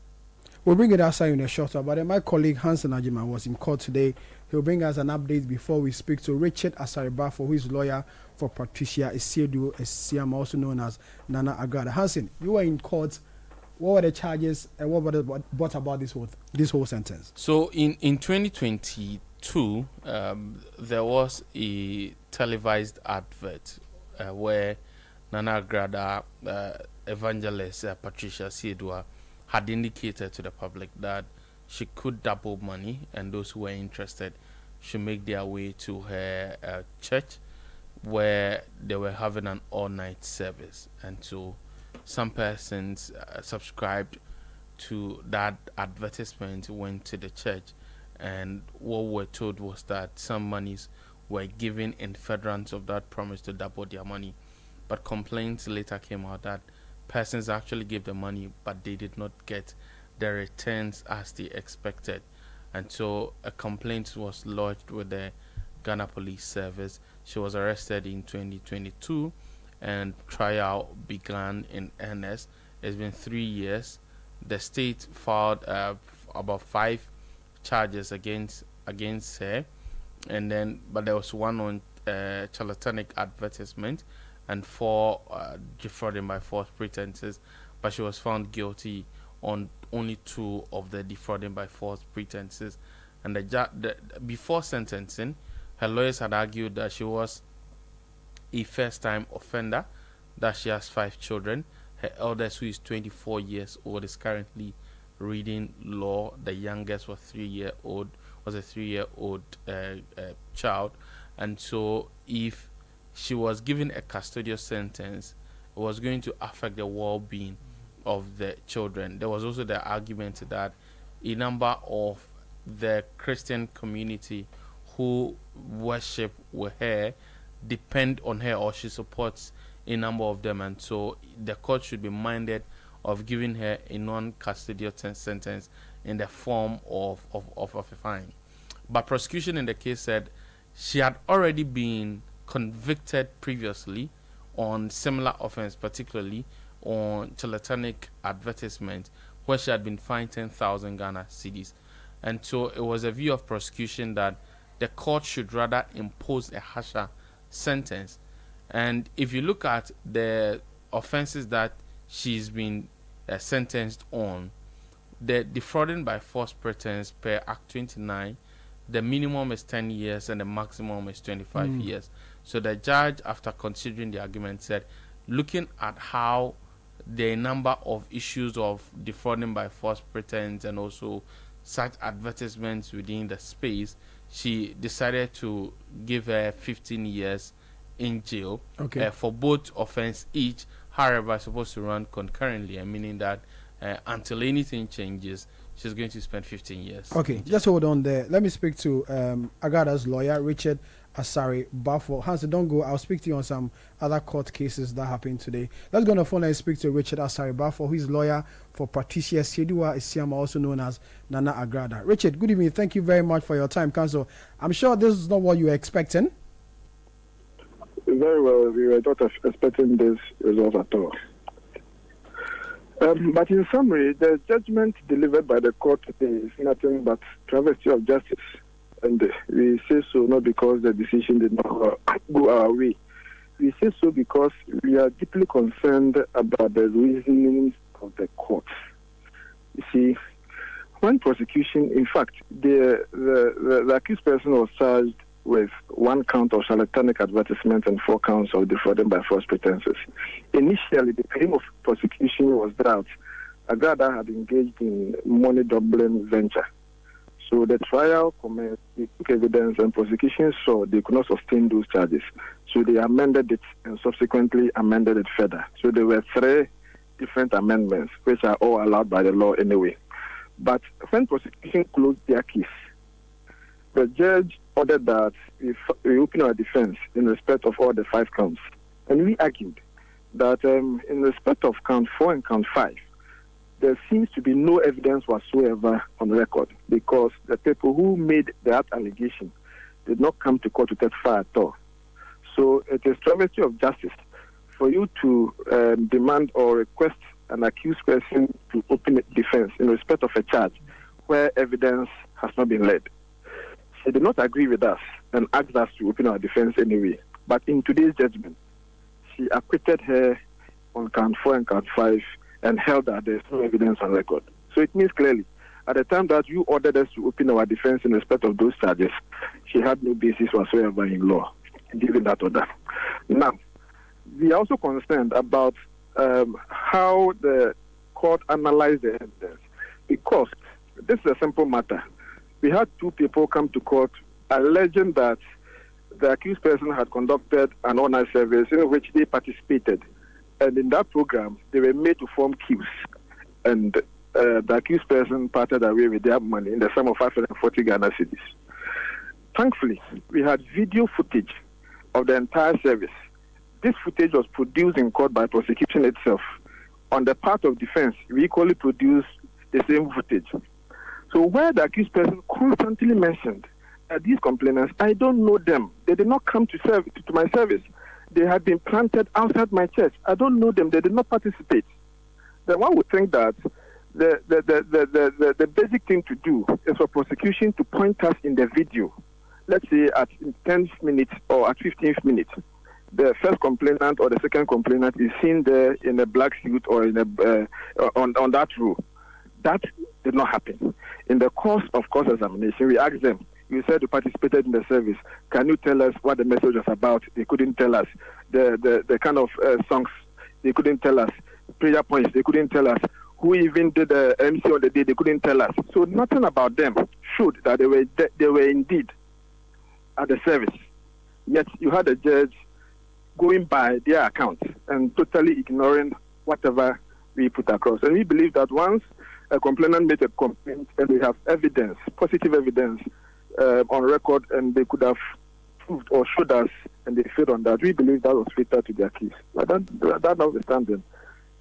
We'll bring it outside in a short while, but my colleague Hansen Ajima was in court today He'll bring us an update before we speak to Richard Asaribafo, who is lawyer for Patricia Esiedu Esiama, also known as Nana Agradaa. Hansen, you were in court. What were the charges and what about this whole sentence? So in 2022, there was a televised advert where Nana Agradaa, evangelist Patricia Esiedu, had indicated to the public that she could double money, and those who were interested should make their way to her church, where they were having an all-night service. And so some persons subscribed to that advertisement, went to the church, and what we were told was that some monies were given in furtherance of that promise to double their money. But complaints later came out that persons actually gave the money, but they did not get the returns as they expected. And so a complaint was lodged with the Ghana Police Service. She was arrested in 2022 and trial began in earnest. It's been 3 years. The state filed about 5 charges against her, but there was one on charlatanic advertisement and 4 defrauding by false pretenses, but she was found guilty on only 2 of the defrauding by false pretenses. And before sentencing, her lawyers had argued that she was a first-time offender, that she has 5 children. Her eldest, who is 24 years old, is currently reading law. The youngest was a 3-year-old child. And so if she was given a custodial sentence, it was going to affect the well-being of the children. There was also the argument that a number of the Christian community who worship with her depend on her, or she supports a number of them, and so the court should be minded of giving her a non-custodial sentence in the form of a fine. But prosecution in the case said she had already been convicted previously on similar offense, particularly on charlatanic advertisement, where she had been fined 10,000 Ghana cedis. And so it was a view of prosecution that the court should rather impose a harsher sentence. And if you look at the offenses that she's been sentenced on, the defrauding by false pretense per Act 29, the minimum is 10 years and the maximum is 25 years. So the judge, after considering the argument, said, looking at how the number of issues of defrauding by false pretense and also such advertisements within the space, she decided to give her 15 years in jail for both offense each. However, it's supposed to run concurrently, meaning that until anything changes, she's going to spend 15 years. Okay, just hold on there. Let me speak to Agrada's lawyer, Richard Asaribafo. Hansen, don't go. I'll speak to you on some other court cases that happened today. Let's go on the phone and speak to Richard Asaribafo, who is lawyer for Patricia Esiedu Esiama, also known as Nana Agradaa. Richard, good evening. Thank you very much for your time, counsel. I'm sure this is not what you were expecting. Very well. We were not expecting this result at all. But in summary, the judgment delivered by the court today is nothing but travesty of justice. And we say so not because the decision did not go our way. We say so because we are deeply concerned about the reasonings of the court. You see, when prosecution, in fact, the accused person was charged with 1 count of charlatanic advertisement and 4 counts of defrauding by false pretenses. Initially, the claim of prosecution was that Agradaa had engaged in money doubling venture. So the trial commenced, they took evidence, and prosecution saw they could not sustain those charges. So they amended it and subsequently amended it further. So there were 3 different amendments, which are all allowed by the law anyway. But when prosecution closed their case, the judge ordered that we open our defense in respect of all the 5 counts. And we argued that in respect of count 4 and count 5, there seems to be no evidence whatsoever on record, because the people who made that allegation did not come to court to testify at all. So it is travesty of justice for you to demand or request an accused person to open a defense in respect of a charge where evidence has not been laid. She did not agree with us and asked us to open our defense anyway. But in today's judgment, she acquitted her on count 4 and count 5 and held that there's no evidence on record. So it means clearly, at the time that you ordered us to open our defense in respect of those charges, she had no basis whatsoever in law given that order. Now, we are also concerned about how the court analyzed the evidence, because this is a simple matter. We had 2 people come to court alleging that the accused person had conducted an online service in which they participated. And in that program, they were made to form queues. And the accused person parted away with their money in the sum of 540 Ghana cedis. Thankfully, we had video footage of the entire service. This footage was produced in court by prosecution itself. On the part of defense, we equally produced the same footage. So where the accused person constantly mentioned that these complainants, I don't know them. They did not come to my service. They had been planted outside my church. I don't know them. They did not participate. Then one would think that the basic thing to do is for prosecution to point us in the video. Let's say at 10th minute or at 15th minute, the first complainant or the second complainant is seen there in a black suit or in a on that row. That did not happen. In the course of course examination, we asked them, you said you participated in the service. Can you tell us what the message was about? They couldn't tell us. The kind of songs, they couldn't tell us. Prayer points, they couldn't tell us. Who even did the MC on the day, they couldn't tell us. So nothing about them showed that they were indeed at the service. Yet you had a judge going by their account and totally ignoring whatever we put across. And we believe that once a complainant made a complaint and we have evidence, positive evidence on record, and they could have proved or showed us, and they failed on that, we believe that was fatal to their case. But that notwithstanding,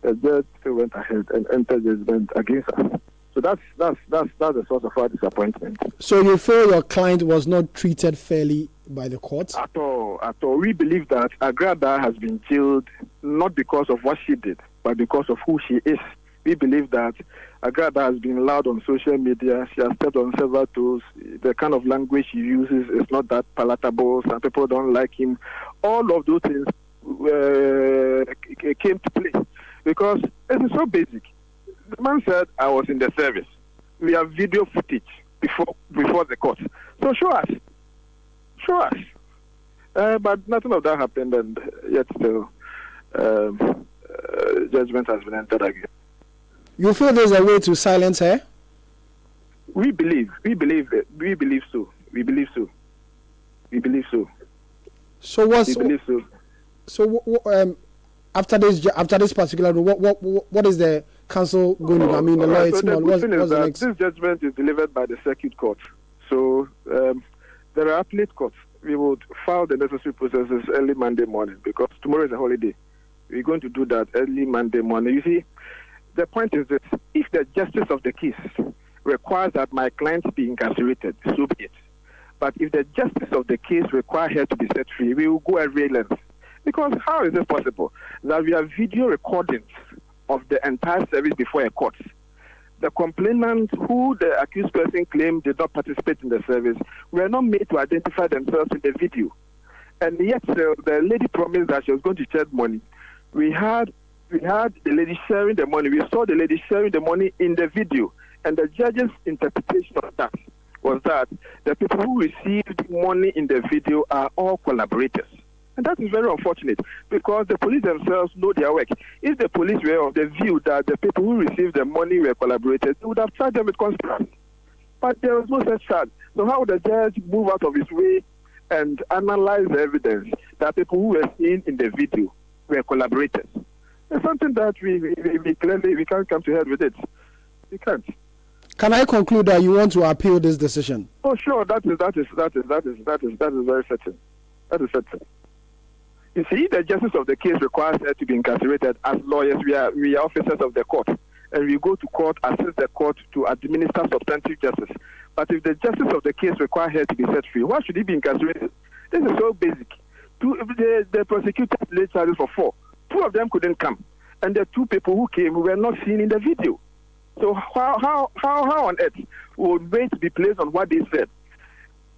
the judge still went ahead and entered judgment against us. So that's the source of our disappointment. So you feel your client was not treated fairly by the court? At all. We believe that Agradaa has been jailed not because of what she did, but because of who she is. We believe that Agradaa has been loud on social media. She has stepped on several toes. The kind of language she uses is not that palatable. Some people don't like him. All of those things came to play because it is so basic. The man said, I was in the service. We have video footage before the court. So show us. But nothing of that happened, and yet still judgment has been entered again. You feel there's a way to silence her? We believe so. So after this particular, what is the council going to do? I mean, the lawyer team. What's the next? This judgment is delivered by the circuit court. So there are appellate courts. We would file the necessary processes early Monday morning because tomorrow is a holiday. We're going to do that early Monday morning. You see, the point is that if the justice of the case requires that my client be incarcerated, so be it. But if the justice of the case requires her to be set free, we will go every length. Because how is it possible that we have video recordings of the entire service before a court? The complainant who the accused person claimed did not participate in the service were not made to identify themselves in the video. And yet the lady promised that she was going to share money. We had the lady sharing the money. We saw the lady sharing the money in the video. And the judge's interpretation of that was that the people who received money in the video are all collaborators. And that is very unfortunate because the police themselves know their work. If the police were of the view that the people who received the money were collaborators, they would have charged them with conspiracy. But there was no such charge. So how would the judge move out of his way and analyze the evidence that people who were seen in the video were collaborators? It's something that we clearly can't come to head with it. We can't. Can I conclude that you want to appeal this decision? Oh, sure. That is very certain. That is certain. You see, the justice of the case requires her to be incarcerated. As lawyers, we are officers of the court, and we go to court, assist the court to administer substantive justice. But if the justice of the case requires her to be set free, why should he be incarcerated? This is so basic. The prosecutor laid charges for 4. 2 of them couldn't come, and the 2 people who came were not seen in the video. So how on earth would weight be placed on what they said?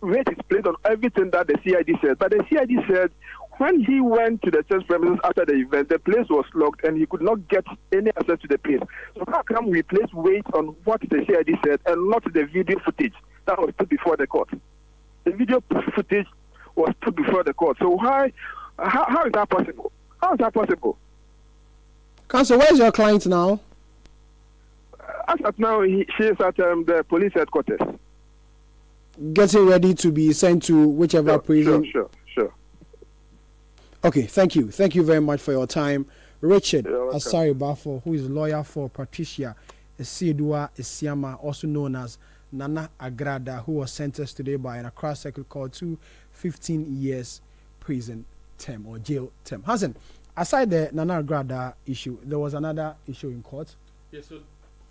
weight is placed on everything that the CID said. But the CID said when he went to the church premises after the event, the place was locked and he could not get any access to the place. So how come we place weight on what the CID said and not the video footage that was put before the court? The video footage was put before the court. So how is that possible? How is that possible? Counsel, where is your client now? As of now, she is at the police headquarters. Getting ready to be sent to whichever prison. Sure. Okay, thank you. Thank you very much for your time. Richard Asari Bafo, who is lawyer for Patricia Esiedua Esiama, also known as Nana Agradaa, who was sentenced today by an Accra Circuit Court to 15 years prison term or jail term. Hassan, aside the Nana Agradaa issue, there was another issue in court. Yes, so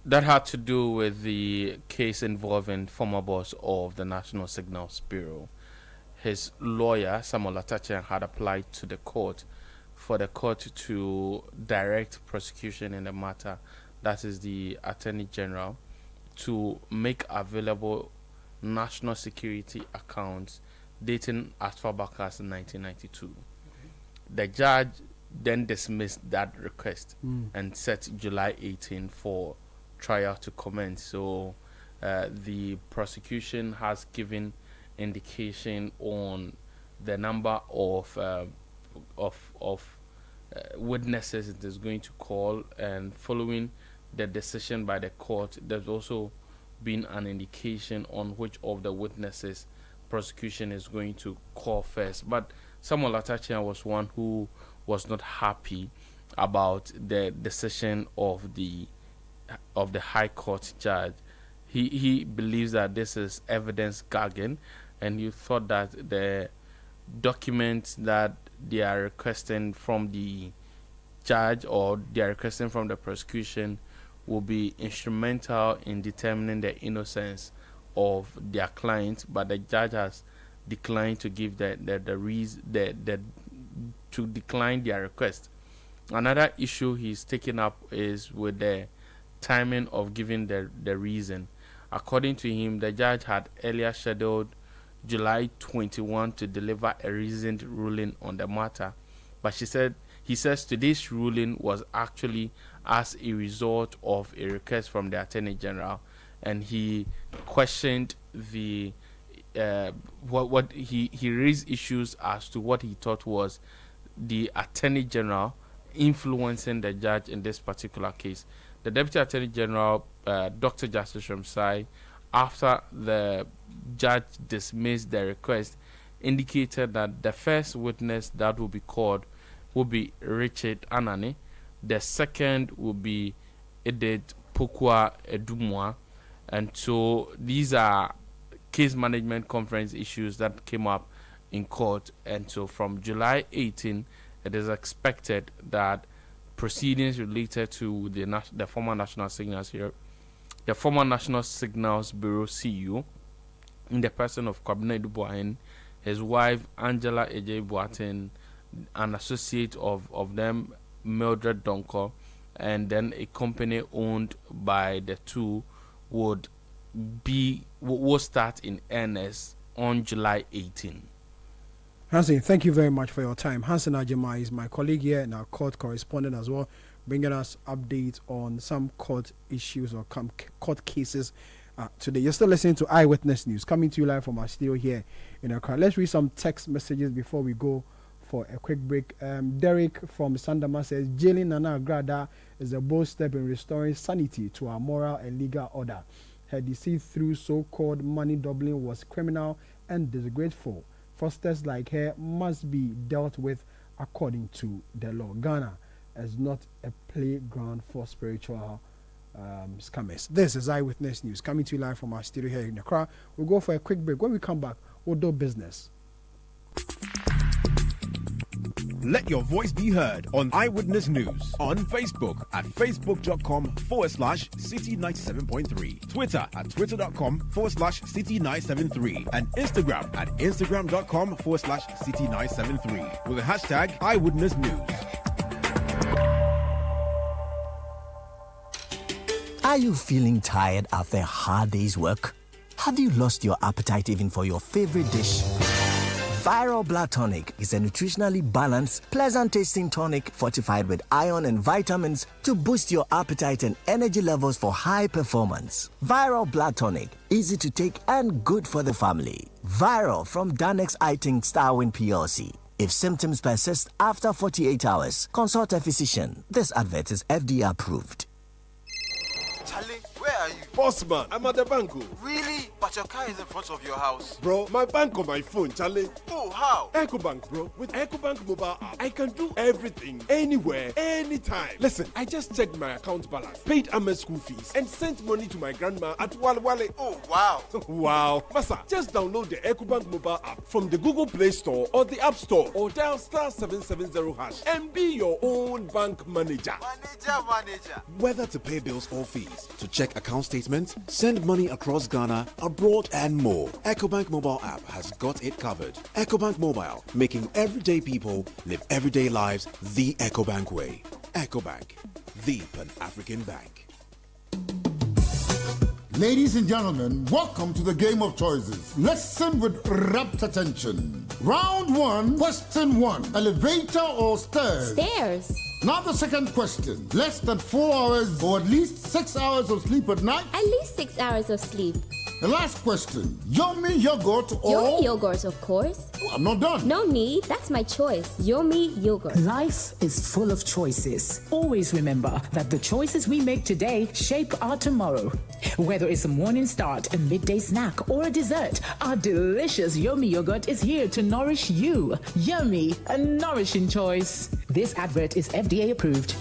that had to do with the case involving former boss of the National Signals Bureau. His lawyer, Samuel Atachian, had applied to the court for the court to direct prosecution in the matter, that is the Attorney General, to make available national security accounts dating as far back as 1992. The judge then dismissed that request and set July 18 for trial to commence. So the prosecution has given indication on the number of witnesses it is going to call, and following the decision by the court, there's also been an indication on which of the witnesses prosecution is going to call first. But Samuel Atachian was one who was not happy about the decision of the High Court judge. He believes that this is evidence gagging, and he thought that the documents that they are requesting from the judge or they are requesting from the prosecution will be instrumental in determining the innocence of their client, but the judge has declined to give the reason to decline their request. Another issue he's taken up is with the timing of giving the reason. According to him, the judge had earlier scheduled July 21 to deliver a reasoned ruling on the matter, but he says today's ruling was actually as a result of a request from the Attorney General, and he questioned the what he raised issues as to what he thought was the Attorney General influencing the judge in this particular case. The Deputy Attorney General, Dr. Justice Ramsai, after the judge dismissed the request, indicated that the first witness that will be called will be Richard Anani. The second will be Edith Pokua Edumwa. And so these are case management conference issues that came up in court. And so from July 18, it is expected that proceedings related to the former National Signals Bureau CEO, in the person of Kwabena Duboahen, his wife Angela Eje Boateng, an associate of them, Mildred Donko, and then a company owned by the two will start in earnest on July 18. Hansen, thank you very much for your time. Hansen Ajema is my colleague here and our court correspondent as well, bringing us updates on some court issues or court cases today. You're still listening to Eyewitness News, coming to you live from our studio here in Accra. Let's read some text messages before we go for a quick break. Derek from Sandama says, jailing Nana Agradaa is a bold step in restoring sanity to our moral and legal order. Her deceit through so-called money doubling was criminal and disgraceful. Fraudsters like her must be dealt with according to the law. Ghana is not a playground for spiritual scammers. This is Eyewitness News, coming to you live from our studio here in Accra. We'll go for a quick break. When we come back, we'll do business. Let your voice be heard on Eyewitness News on Facebook at facebook.com/Citi97.3, Twitter at twitter.com/Citi973, and Instagram at instagram.com/Citi973 with the hashtag Eyewitness News. Are you feeling tired after a hard day's work? Have you lost your appetite even for your favorite dish? Viral Blood Tonic is a nutritionally balanced, pleasant-tasting tonic fortified with iron and vitamins to boost your appetite and energy levels for high performance. Viral Blood Tonic, easy to take and good for the family. Viral from Danex Iting Starwin PLC. If symptoms persist after 48 hours, consult a physician. This advert is FDA approved. Charlie, where are you? Boss man, I'm at the bank. Really? But your car is in front of your house. Bro, my bank on my phone, Charlie. Oh, how? EcoBank, bro. With EcoBank mobile app, I can do everything, anywhere, anytime. Listen, I just checked my account balance, paid Ahmed's school fees, and sent money to my grandma at Walwale. Oh, wow. Wow. Masa, just download the EcoBank mobile app from the Google Play Store or the App Store, or dial *770# and be your own bank manager. Manager. Whether to pay bills or fees, to check account statements, send money across Ghana, abroad, and more, EcoBank mobile app has got it covered. EcoBank Mobile, making everyday people live everyday lives the EcoBank way. EcoBank, the Pan-African bank. Ladies and gentlemen, welcome to the game of choices. Listen with rapt attention. Round 1, question 1. Elevator or stairs? Stairs. Now the second question. Less than 4 hours or at least 6 hours of sleep at night? At least 6 hours of sleep. The last question. Yomi yogurt or... Yomi yogurt, of course. Oh, I'm not done. No need. That's my choice. Yomi yogurt. Life is full of choices. Always remember that the choices we make today shape our tomorrow. Whether it's a morning start, a midday snack, or a dessert, our delicious Yomi yogurt is here to nourish you. Yummy, a nourishing choice. This advert is FDA approved.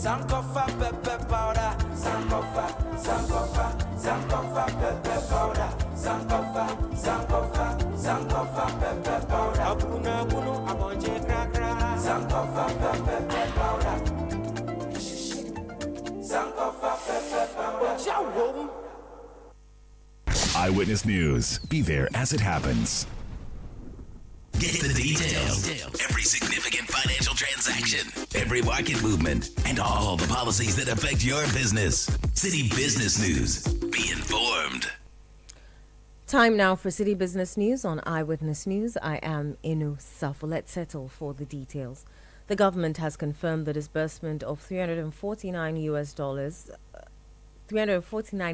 Sankofa pepper powder, Sankofa pepper powder, Sankofa pepper powder. Abuna abonje krakra, Sankofa pepper powder, Sankofa pepper powder. Eyewitness News. Be there as it happens. Get the details. Every significant financial transaction, every market movement, and all the policies that affect your business. Citi Business News. Be informed. Time now for Citi Business News on Eyewitness News. I am Inu Safo. Let's settle for the details. The government has confirmed the disbursement of $349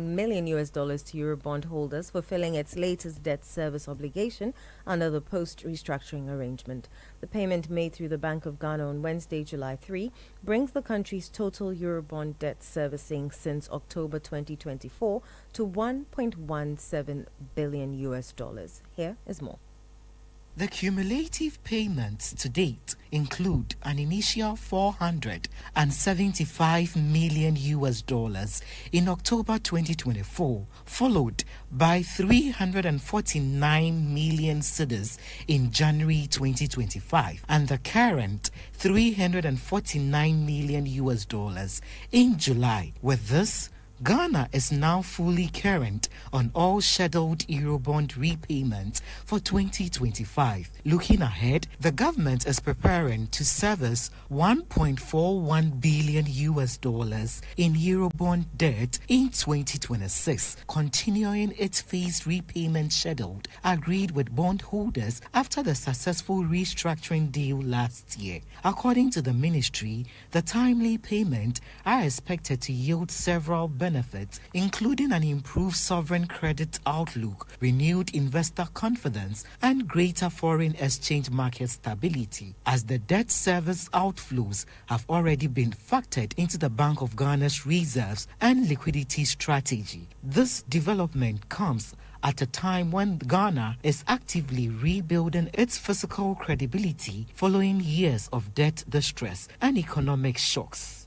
million to Eurobond holders fulfilling its latest debt service obligation under the post-restructuring arrangement. The payment made through the Bank of Ghana on Wednesday, July 3, brings the country's total Eurobond debt servicing since October 2024 to $1.17 billion. Here is more. The cumulative payments to date include an initial $475 million in October 2024, followed by 349 million cedis in January 2025, and the current $349 million in July. With this, Ghana is now fully current on all scheduled Eurobond repayments for 2025. Looking ahead, the government is preparing to service $1.41 billion in Eurobond debt in 2026, continuing its phased repayment schedule agreed with bondholders after the successful restructuring deal last year. According to the ministry, the timely payments are expected to yield several benefits, including an improved sovereign credit outlook, renewed investor confidence, and greater foreign exchange market stability, as the debt service outflows have already been factored into the Bank of Ghana's reserves and liquidity strategy. This development comes at a time when Ghana is actively rebuilding its fiscal credibility following years of debt distress and economic shocks.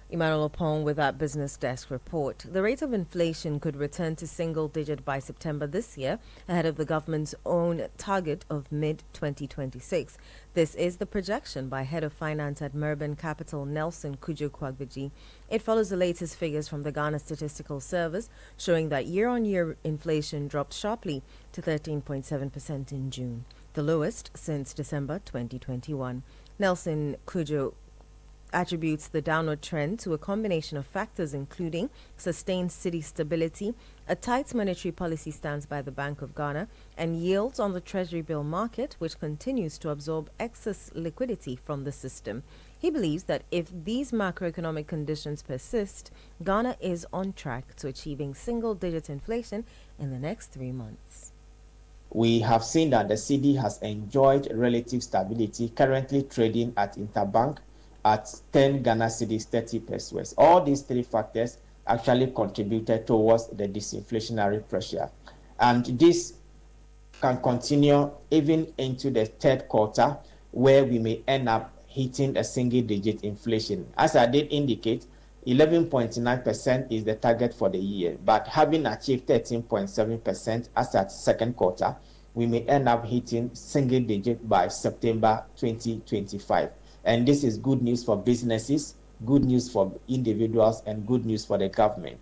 Emmanuel Opong with that Business Desk report. The rate of inflation could return to single digit by September this year, ahead of the government's own target of mid-2026. This is the projection by Head of Finance at Merben Capital, Nelson Kujo-Kwagbeji. It follows the latest figures from the Ghana Statistical Service, showing that year-on-year inflation dropped sharply to 13.7% in June. the lowest since December 2021. Nelson Kujo attributes the downward trend to a combination of factors including sustained cedi stability, a tight monetary policy stance by the Bank of Ghana, and yields on the Treasury bill market, which continues to absorb excess liquidity from the system. He believes that if these macroeconomic conditions persist, Ghana is on track to achieving single-digit inflation in the next 3 months. We have seen that the cedi has enjoyed relative stability, currently trading at interbank at 10 Ghana cedis 30 pesos. All these three factors actually contributed towards the disinflationary pressure. And this can continue even into the third quarter, where we may end up hitting a single-digit inflation. As I did indicate, 11.9% is the target for the year, but having achieved 13.7% as at second quarter, we may end up hitting single-digit by September 2025. And this is good news for businesses, good news for individuals, and good news for the government.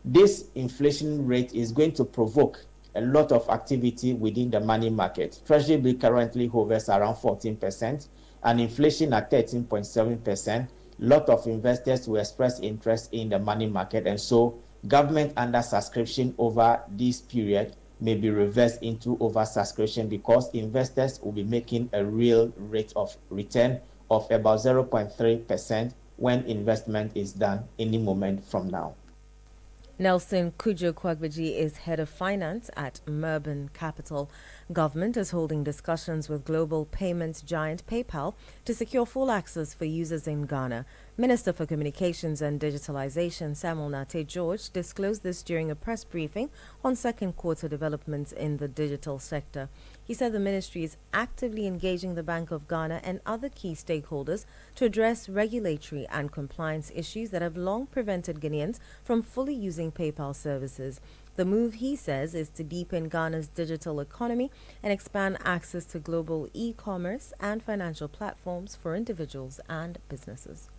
This inflation rate is going to provoke a lot of activity within the money market. Treasury bill currently hovers around 14%, and inflation at 13.7%. A lot of investors will express interest in the money market, and so government under subscription over this period may be reversed into oversubscription because investors will be making a real rate of return of about 0.3% when investment is done any moment from now. Nelson Kujo Kwagbaji is head of finance at Merban Capital. Government is holding discussions with global payments giant PayPal to secure full access for users in Ghana. Minister for Communications and Digitalization Samuel Nate George disclosed this during a press briefing on second quarter developments in the digital sector. He said the ministry is actively engaging the Bank of Ghana and other key stakeholders to address regulatory and compliance issues that have long prevented Ghanaians from fully using PayPal services. The move, he says, is to deepen Ghana's digital economy and expand access to global e-commerce and financial platforms for individuals and businesses.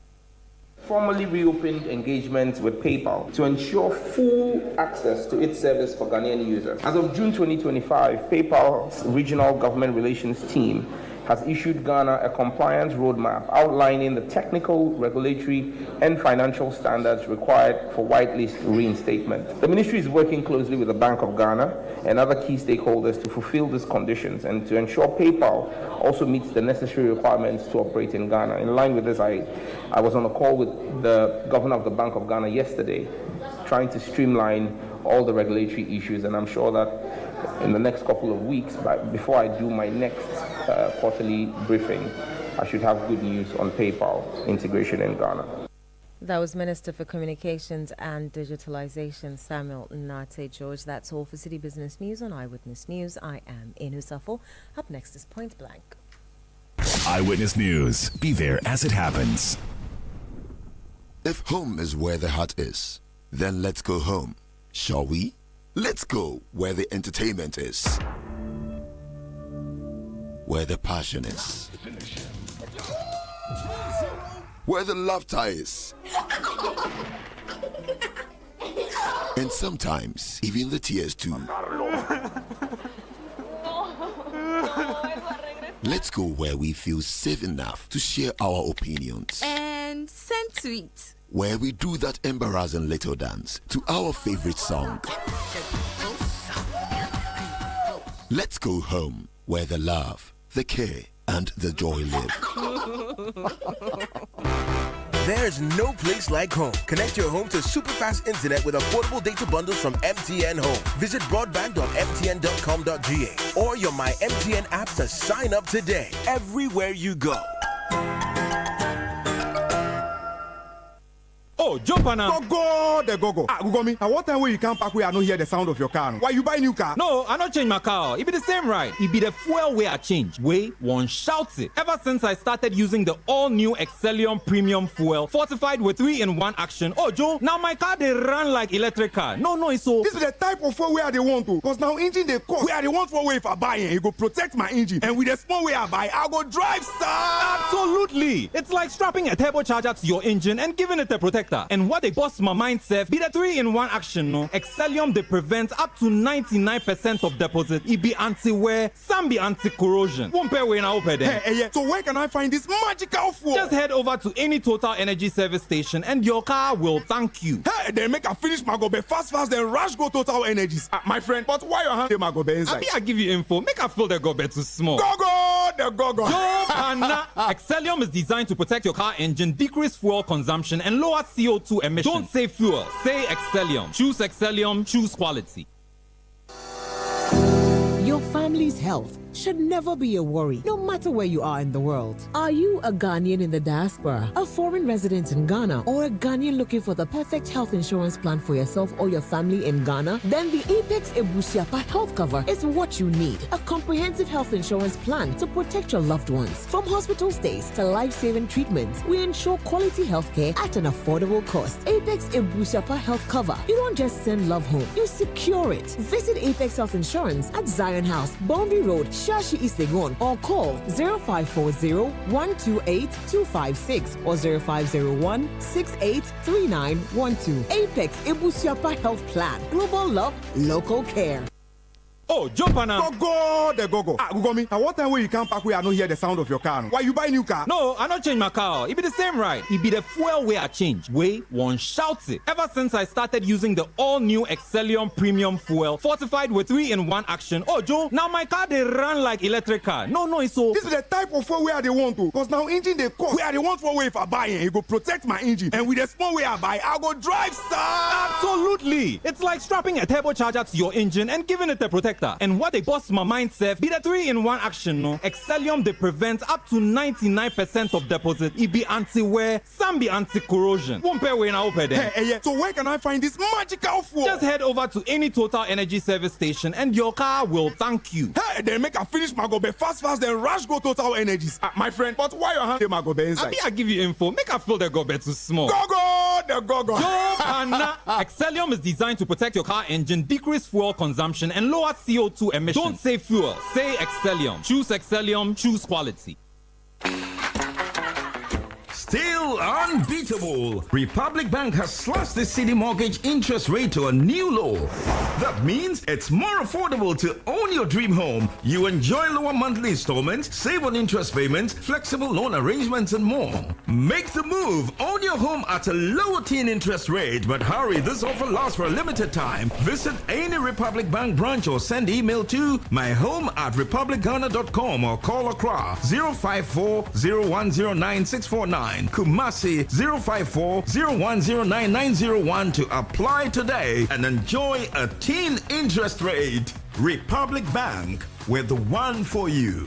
Formally reopened engagements with PayPal to ensure full access to its service for Ghanaian users. As of June 2025, PayPal's regional government relations team has issued Ghana a compliance roadmap outlining the technical, regulatory, and financial standards required for whitelist reinstatement. The ministry is working closely with the Bank of Ghana and other key stakeholders to fulfill these conditions and to ensure PayPal also meets the necessary requirements to operate in Ghana. In line with this, I was on a call with the governor of the Bank of Ghana yesterday, trying to streamline all the regulatory issues, and I'm sure that in the next couple of weeks, before I do my next quarterly briefing, I should have good news on PayPal integration in Ghana. That was Minister for Communications and Digitalization Samuel Nate George. That's all for City Business News on Eyewitness News. I am Inu Safo. Up next is Point Blank. Eyewitness News. Be there as it happens. If home is where the heart is, then let's go home, shall we? Let's go where the entertainment is, where the passion is, where the laughter is, and sometimes even the tears too. Let's go where we feel safe enough to share our opinions and send tweets, where we do that embarrassing little dance to our favorite song. Let's go home where the love, the care, and the joy live. There's no place like home. Connect your home to super fast internet with affordable data bundles from MTN Home. Visit broadband.mtn.com.ga or your My MTN app to sign up today. Everywhere you go. Oh, jump on now. Go, go. Ah, go me. At what time will you come back where I don't hear the sound of your car? Why you buy new car? No, I not change my car. It be the same right. It be the fuel where I change. Way one shouts it. Ever since I started using the all-new Excellium Premium Fuel, fortified with 3-in-1 action. Oh, Joe, now my car they run like electric car. No, it's so. This is the type of fuel where they want to. Because now engine they cost. Where they want for way if I buy it, it go protect my engine. And with the small way I buy, I go drive, sir. Absolutely. It's like strapping a turbocharger to your engine and giving it a protector. protector. And what they boss my mind self be the 3-in-1 action, no? Excellium they prevent up to 99% of deposit. It be anti-wear, some be anti-corrosion. Won't pay when I open them. Hey, so where can I find this magical fuel? Just head over to any Total Energy service station and your car will thank you. Hey, then make a finish my gobe fast, then rush go Total Energies. My friend, but why your hand my gobe inside? I give you info. Make a fill the gobe too small. The go-go. Excellium is designed to protect your car engine, decrease fuel consumption, and lower CO2 emissions. Don't say fuel, say Excellium. Choose Excellium, choose quality. Your family's health should never be a worry, no matter where you are in the world. Are you a Ghanaian in the diaspora, a foreign resident in Ghana, or a Ghanaian looking for the perfect health insurance plan for yourself or your family in Ghana? Then the Apex Ebusiapa health cover is what you need. A comprehensive health insurance plan to protect your loved ones. From hospital stays to life-saving treatments, we ensure quality healthcare at an affordable cost. Apex Ebusiapa health cover. You don't just send love home, you secure it. Visit Apex Health Insurance at Zion House, Boundary Road, Shashi East Legon, or call 0540-128-256 or 0501-683912. Apex Ebusiapa Health Plan. Global love, local care. Oh, jump on Go. Ugomi, at what time when you come back where I don't hear the sound of your car? Why you buy new car? No, I not change my car. It be the same right. It be the fuel way I change. Way one shouts it. Ever since I started using the all-new Excellium premium fuel, fortified with 3-in-1 action. Oh, Joe, now my car they run like electric car. No, it's so. This is the type of fuel where they want to. Because now engine they cost. Where they want for way if I buy it, go protect my engine. And with the small way I buy, I go drive, sir. Absolutely. It's like strapping a turbocharger to your engine and giving it a protector. And what they boss my mind self be the 3-in-1 action, no? Excellium they prevent up to 99% of deposit. It be anti-wear, some be anti-corrosion. Won't pay when I open them. Hey, so where can I find this magical fuel? Just head over to any Total Energy service station and your car will thank you. Hey, then make a finish my gobe fast, then rush go Total Energies. My friend, but why your hand my gobe inside? I give you info. Make a fill the gobe too small. The go-go. Excellium is designed to protect your car engine, decrease fuel consumption, and lower CO2 emissions. Don't say fuel, say Excellium. Choose Excellium, choose quality. Still unbeatable. Republic Bank has slashed the Citi mortgage interest rate to a new low. That means it's more affordable to own your dream home. You enjoy lower monthly installments, save on interest payments, flexible loan arrangements, and more. Make the move. Own your home at a lower teen interest rate. But hurry, this offer lasts for a limited time. Visit any Republic Bank branch or send email to myhome@republicghana.com or call Accra 054-0109-649. Kumasi 054-0109-901 to apply today and enjoy a teen interest rate. Republic Bank, we're the one for you.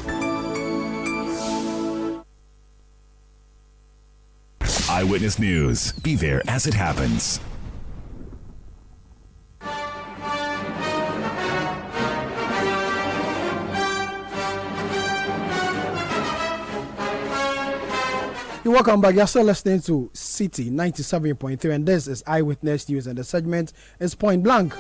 Eyewitness News. Be there as it happens. Welcome back. You're still listening to Citi 97.3, and this is Eyewitness News, and the segment is Point Blank.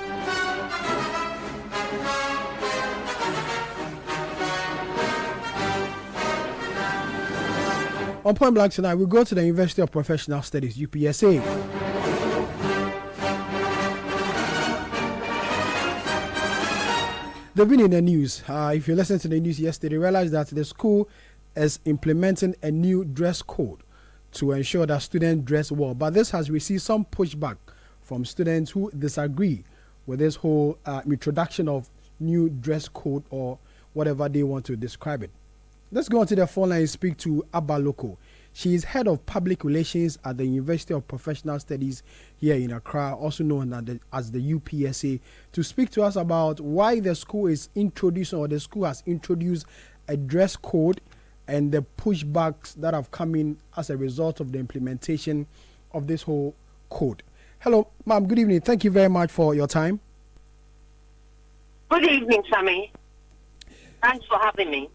On Point Blank tonight, we go to the University of Professional Studies, UPSA. They've been in the news. If you listened to the news yesterday, realize that the school is implementing a new dress code to ensure that students dress well. But this has received some pushback from students who disagree with this whole introduction of new dress code or whatever they want to describe it. Let's go on to the phone line and speak to Abba Loko. She is head of public relations at the University of Professional Studies here in Accra, also known as the UPSA, to speak to us about why the school is introducing, or the school has introduced, a dress code and the pushbacks that have come in as a result of the implementation of this whole code. Hello, ma'am. Good evening. Thank you very much for your time. Good evening, Sammy. Thanks for having me.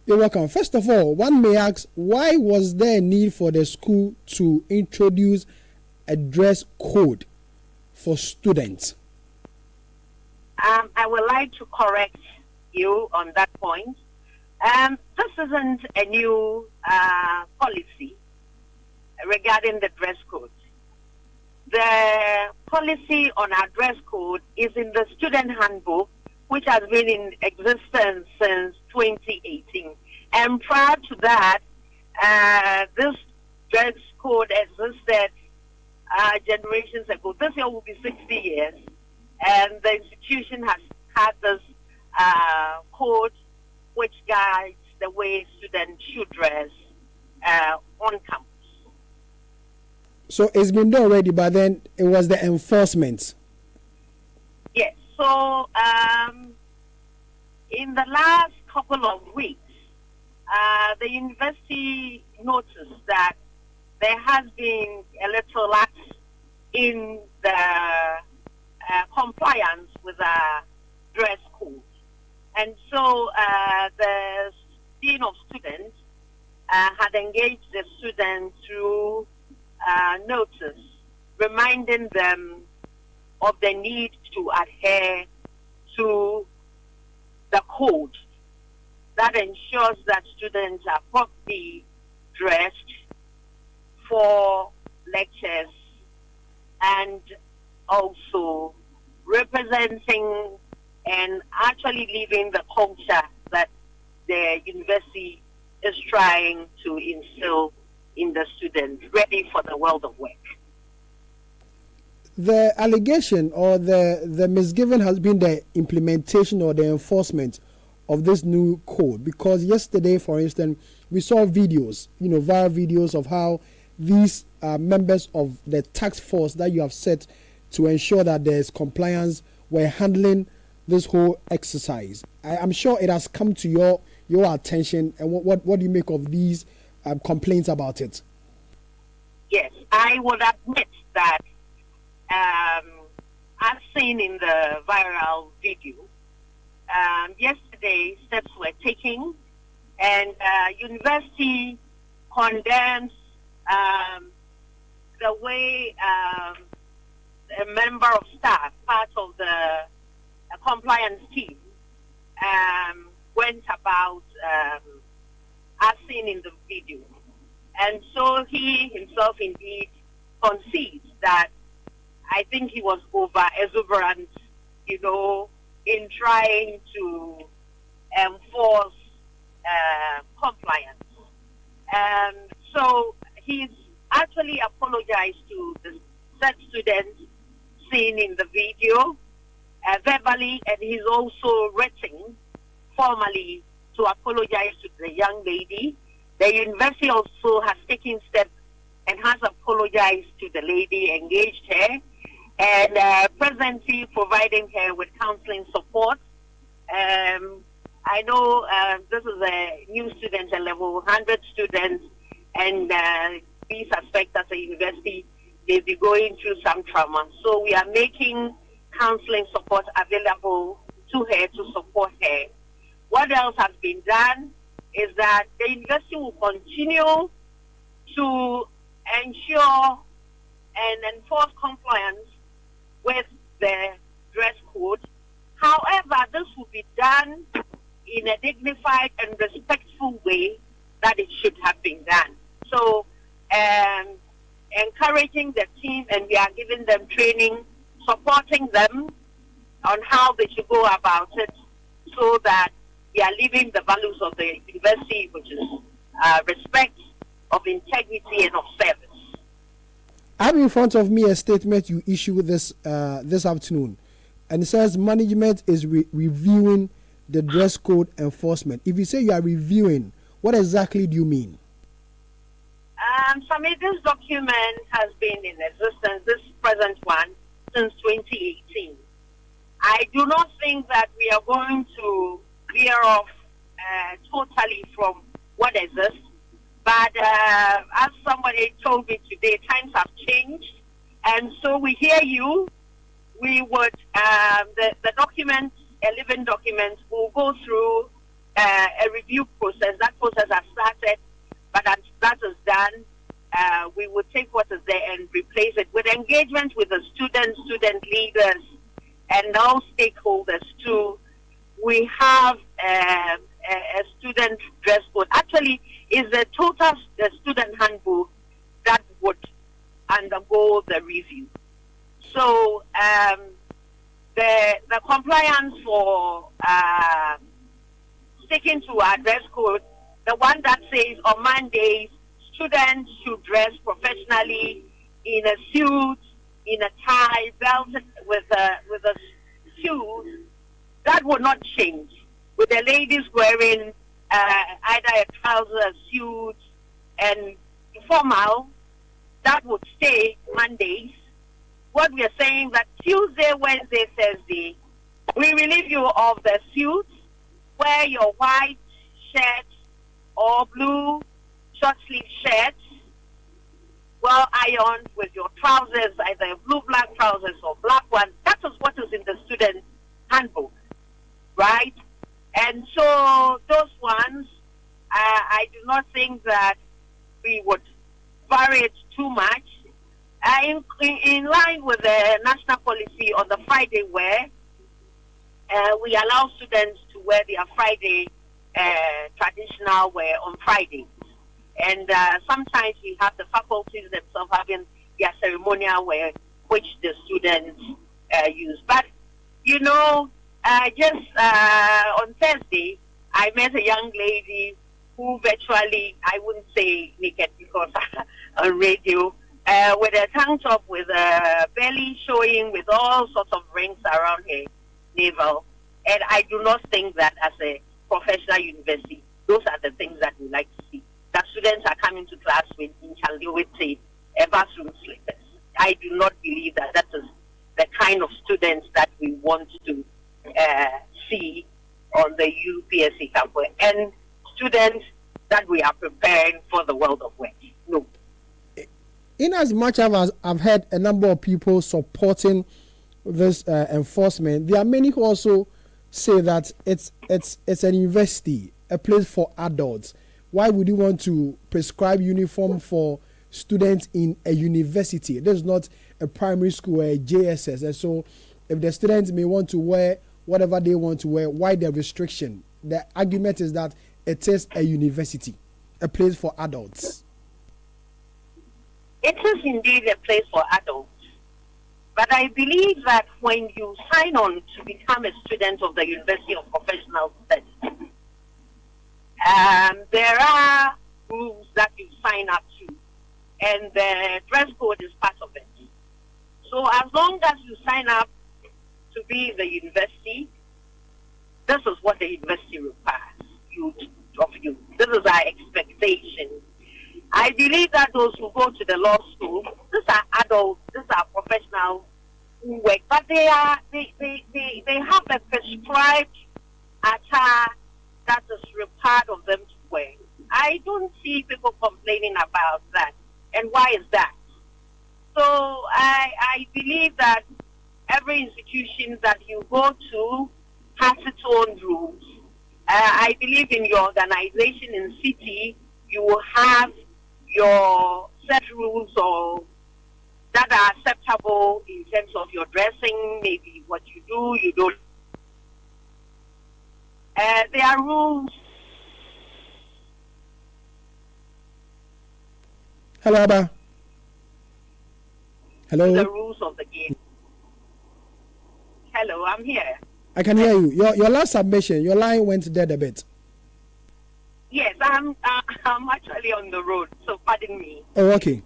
You're welcome. First of all, one may ask, why was there a need for the school to introduce a dress code for students? I would like to correct you on that point. This isn't a new policy regarding the dress code. the policy on our dress code is in the student handbook, which has been in existence since 2018. And prior to that, this dress code existed generations ago. This year will be 60 years, and the institution has had this code which guides the way students should dress on campus. So it's been done already, but then it was the enforcement. Yes. So in the last couple of weeks, the university noticed that there has been electoral acts in the compliance with our dress code. And so the Dean of Students had engaged the students through notice, reminding them of the need to adhere to the code that ensures that students are properly dressed for lectures and also representing and actually living the culture that the university is trying to instill in the students, ready for the world of work. The allegation or the misgiving has been the implementation or the enforcement of this new code, because yesterday, for instance, we saw videos, viral videos of how these members of the task force that you have set to ensure that there's compliance were handling this whole exercise. I'm sure it has come to your attention, and what do you make of these complaints about it? Yes, I would admit that as seen in the viral video, yesterday steps were taken, and university condemns the way a member of staff, part of the compliance team, went about as seen in the video. And so he himself indeed concedes that I think he was over exuberant, in trying to enforce compliance. So he's actually apologized to the said students seen in the video verbally, and he's also written formally to apologize to the young lady. The university also has taken steps and has apologized to the lady, engaged her, and presently providing her with counseling support. I know this is a new student, a level 100 students, and we suspect as a university may be going through some trauma. So we are making counseling support available to her to support her. What else has been done is that the university will continue to ensure and enforce compliance with the dress code. However, this will be done in a dignified and respectful way that it should have been done. So, encouraging the team, and we are giving them training, supporting them on how they should go about it, so that we are living the values of the university, which is respect, of integrity, and of service. I have in front of me a statement you issued this afternoon, and it says management is reviewing the dress code enforcement. If you say you are reviewing, what exactly do you mean? This document has been in existence, this present one, since 2018. I do not think that we are going to veer off totally from what exists. But as somebody told me today, times have changed. And so we hear you. We would, the document, a living document, will go through a review process. That process has started, but as that is done, we will take what is there and replace it with engagement with the students, student leaders, and all stakeholders too. We have a student dress code. Actually, is the total student handbook that would undergo the review. so the compliance for sticking to our dress code, the one that says on Mondays students should dress professionally in a suit, in a tie, belted with a shoes, that will not change. With the ladies wearing either a trouser, suit, and formal, that would stay Mondays. What we are saying that Tuesday, Wednesday, Thursday, we relieve you of the suits. Wear your white shirt or blue short sleeve shirt, well ironed with your trousers, either blue-black trousers or black ones. That is what is in the student handbook, right? And so those ones, I do not think that we would vary it too much. In line with the national policy on the Friday wear, we allow students to wear their Friday traditional wear on Fridays. And sometimes we have the faculties themselves having their ceremonial wear, which the students use. But, you know, just on Thursday, I met a young lady who virtually, I wouldn't say naked because on radio, with a tank top with a belly showing with all sorts of rings around her navel. And I do not think that as a professional university, those are the things that we like to see. That students are coming to class with bathroom slippers. I do not believe that that is the kind of students that we want to see on the UPSA campus and students that we are preparing for the world of work. No. In as much as I've heard a number of people supporting this enforcement, there are many who also say that it's an university, a place for adults. Why would you want to prescribe uniform for students in a university? This is not a primary school or a JSS. And so if the students may want to wear whatever they want to wear, why the restriction? The argument is that it is a university, a place for adults. It is indeed a place for adults. But I believe that when you sign on to become a student of the University of Professional Studies, there are rules that you sign up to, and the dress code is part of it. So as long as you sign up to be in the university, this is what the university requires of you. This is our expectation. I believe that those who go to the law school, these are adults, these are professionals who work, but they have a prescribed attire that is required of them to wear. I don't see people complaining about that. And why is that? So I believe that every institution that you go to has its own rules. I believe in your organization in Citi, you will have your set rules or that are acceptable in terms of your dressing, maybe what you do, you don't. There are rules. Hello, Abba. Hello. The rules of the game. Hello, I'm here. I can hear you. Your last submission, your line went dead a bit. Yes, I'm actually on the road, so pardon me. Oh, okay.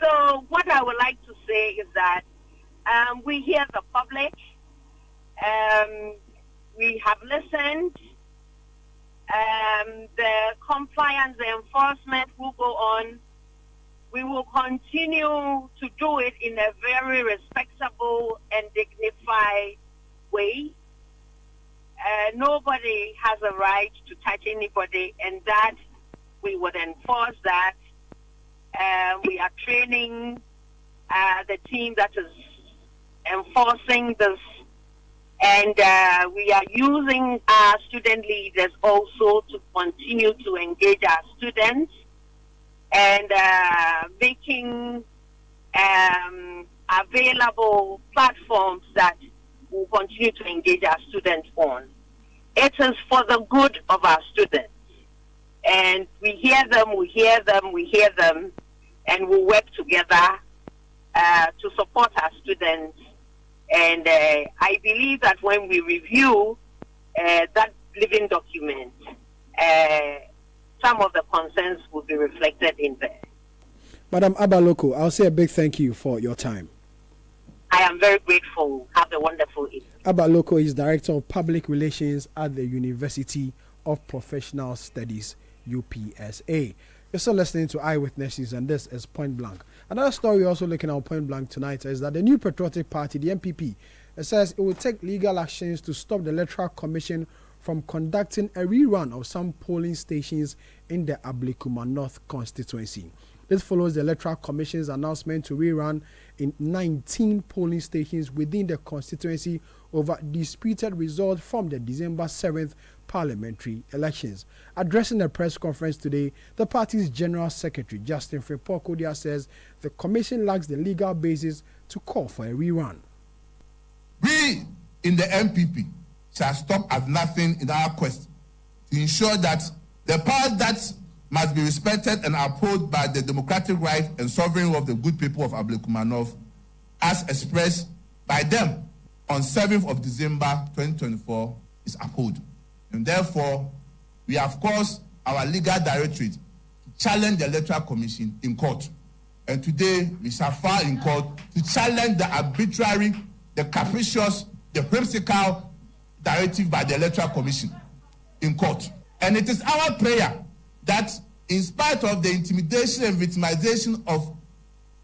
So what I would like to say is that we hear the public. We have listened. The compliance, the enforcement will go on. We will continue to do it in a very respectable and dignified way. Nobody has a right to touch anybody, and that we would enforce that. We are training the team that is enforcing this, and we are using our student leaders also to continue to engage our students and making available platforms that will continue to engage our students on. It is for the good of our students. And we hear them, and we work together to support our students. concerns. And I believe that when we review that living document, some of the concerns will be reflected in there. Madam Abaloko, I'll say a big thank you for your time. I am very grateful. Have a wonderful evening. Abaloko is Director of Public Relations at the University of Professional Studies, UPSA. You're still listening to Eyewitness News, and this is Point Blank. Another story we're also looking at Point Blank tonight is that the New Patriotic Party, the NPP, it says it will take legal actions to stop the Electoral Commission from conducting a rerun of some polling stations in the Ablikuma North constituency. This follows the Electoral Commission's announcement to rerun in 19 polling stations within the constituency over disputed results from the December 7th parliamentary elections. Addressing a press conference today, the party's General Secretary, Justin Frimpong-Kodia, says the commission lacks the legal basis to call for a rerun. We in the MPP shall stop at nothing in our quest to ensure that the powers that must be respected and upheld by the democratic right and sovereignty of the good people of Ablikuma North, as expressed by them on 7th of December 2024, is upheld. And therefore, we have caused our legal directorate to challenge the Electoral Commission in court. And today, we shall file in court to challenge the arbitrary, the capricious, the whimsical directive by the Electoral Commission in court. And it is our prayer that in spite of the intimidation and victimization of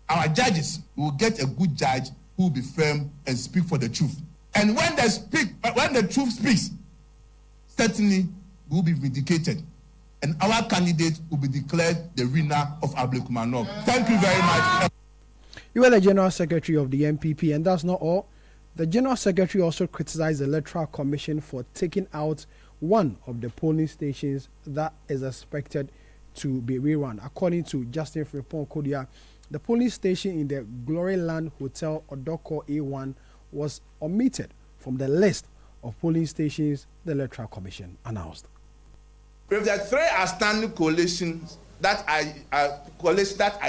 our judges, we will get a good judge who will be firm and speak for the truth. And when the truth speaks, certainly we will be vindicated. And our candidate will be declared the winner of Ablikuma North. Thank you very much. You are the General Secretary of the NPP, and that's not all. The General Secretary also criticized the Electoral Commission for taking out one of the polling stations that is expected to be rerun. According to Justin Frimpong-Kodia, the polling station in the Gloryland Hotel Odoko A1 was omitted from the list of polling stations the Electoral Commission announced. If there are 3 outstanding coalitions that are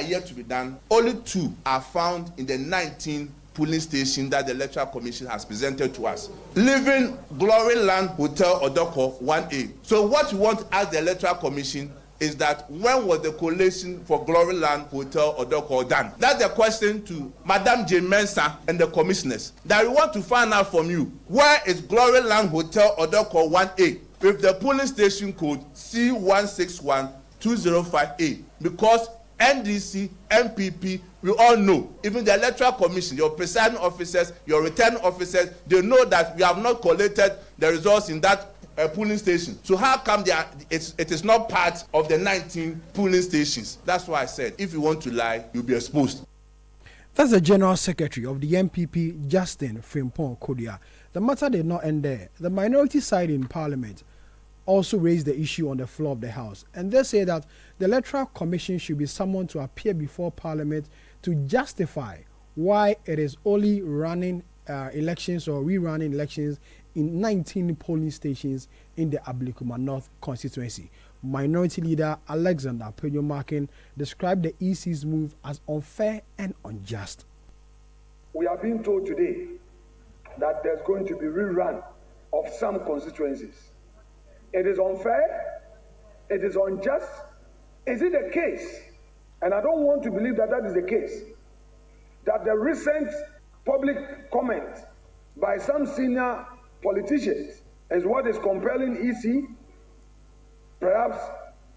yet to be done, only 2 are found in the 19 polling station that the Electoral Commission has presented to us, leaving Gloryland Hotel Odoko 1A. So what we want to ask the Electoral Commission is that when was the collation for Gloryland Hotel Odoko done? That's the question to Madam J. Mensah and the commissioners. That we want to find out from you, where is Gloryland Hotel Odoko 1A with the polling station code C1612058? Because NDC, MPP, we all know, even the Electoral Commission, your presiding officers, your returning officers, they know that we have not collated the results in that polling station. So how come it is not part of the 19 polling stations? That's why I said, if you want to lie, you'll be exposed. That's the General Secretary of the NPP, Justin Frimpong-Kodia. The matter did not end there. The minority side in Parliament also raised the issue on the floor of the House, and they say that the Electoral Commission should be summoned to appear before Parliament to justify why it is only running elections or rerunning elections in 19 polling stations in the Ablikuma North constituency. Minority Leader Alexander Penyo-Markin described the EC's move as unfair and unjust. We are being told today that there's going to be rerun of some constituencies. It is unfair, it is unjust. Is it the case, and I don't want to believe that that is the case, that the recent public comment by some senior politicians is what is compelling EC, perhaps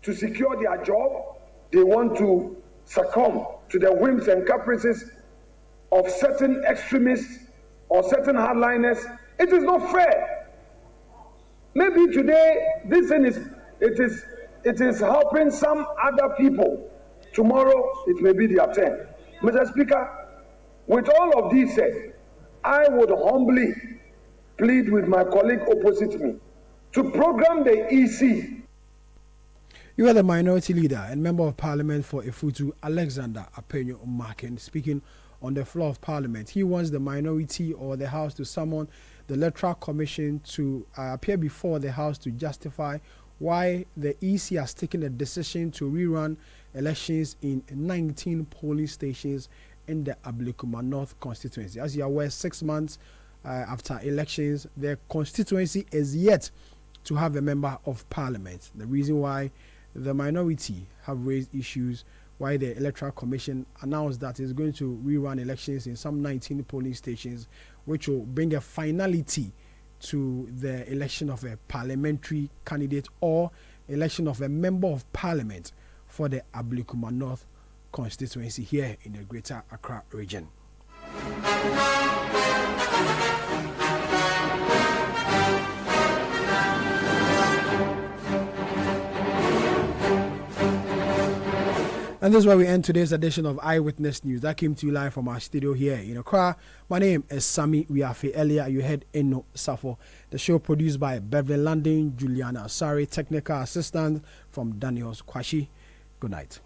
to secure their job? They want to succumb to the whims and caprices of certain extremists or certain hardliners. It is not fair. Maybe today this thing it is helping some other people. Tomorrow it may be their turn. Mr. Speaker, with all of this said, I would humbly plead with my colleague opposite me to program the EC. You are the Minority Leader and Member of Parliament for Ifutu, Alexander Penyo-Markin, speaking on the floor of Parliament. He wants the minority or the House to summon the Electoral Commission to appear before the House to justify why the EC has taken a decision to rerun elections in 19 polling stations in the Ablekuma North constituency. As you are aware, 6 months after elections, the constituency is yet to have a member of parliament. The reason why the minority have raised issues, why the Electoral Commission announced that it's going to rerun elections in some 19 polling stations, which will bring a finality to the election of a parliamentary candidate or election of a member of parliament for the Ablekuma North constituency here in the Greater Accra region. And this is where we end today's edition of Eyewitness News. That came to you live from our studio here in Accra. My name is Sami Wiafe. Earlier, you heard Eno Safo. The show produced by Beverly Landing, Juliana Asari, technical assistant from Daniels Kwashi. Good night.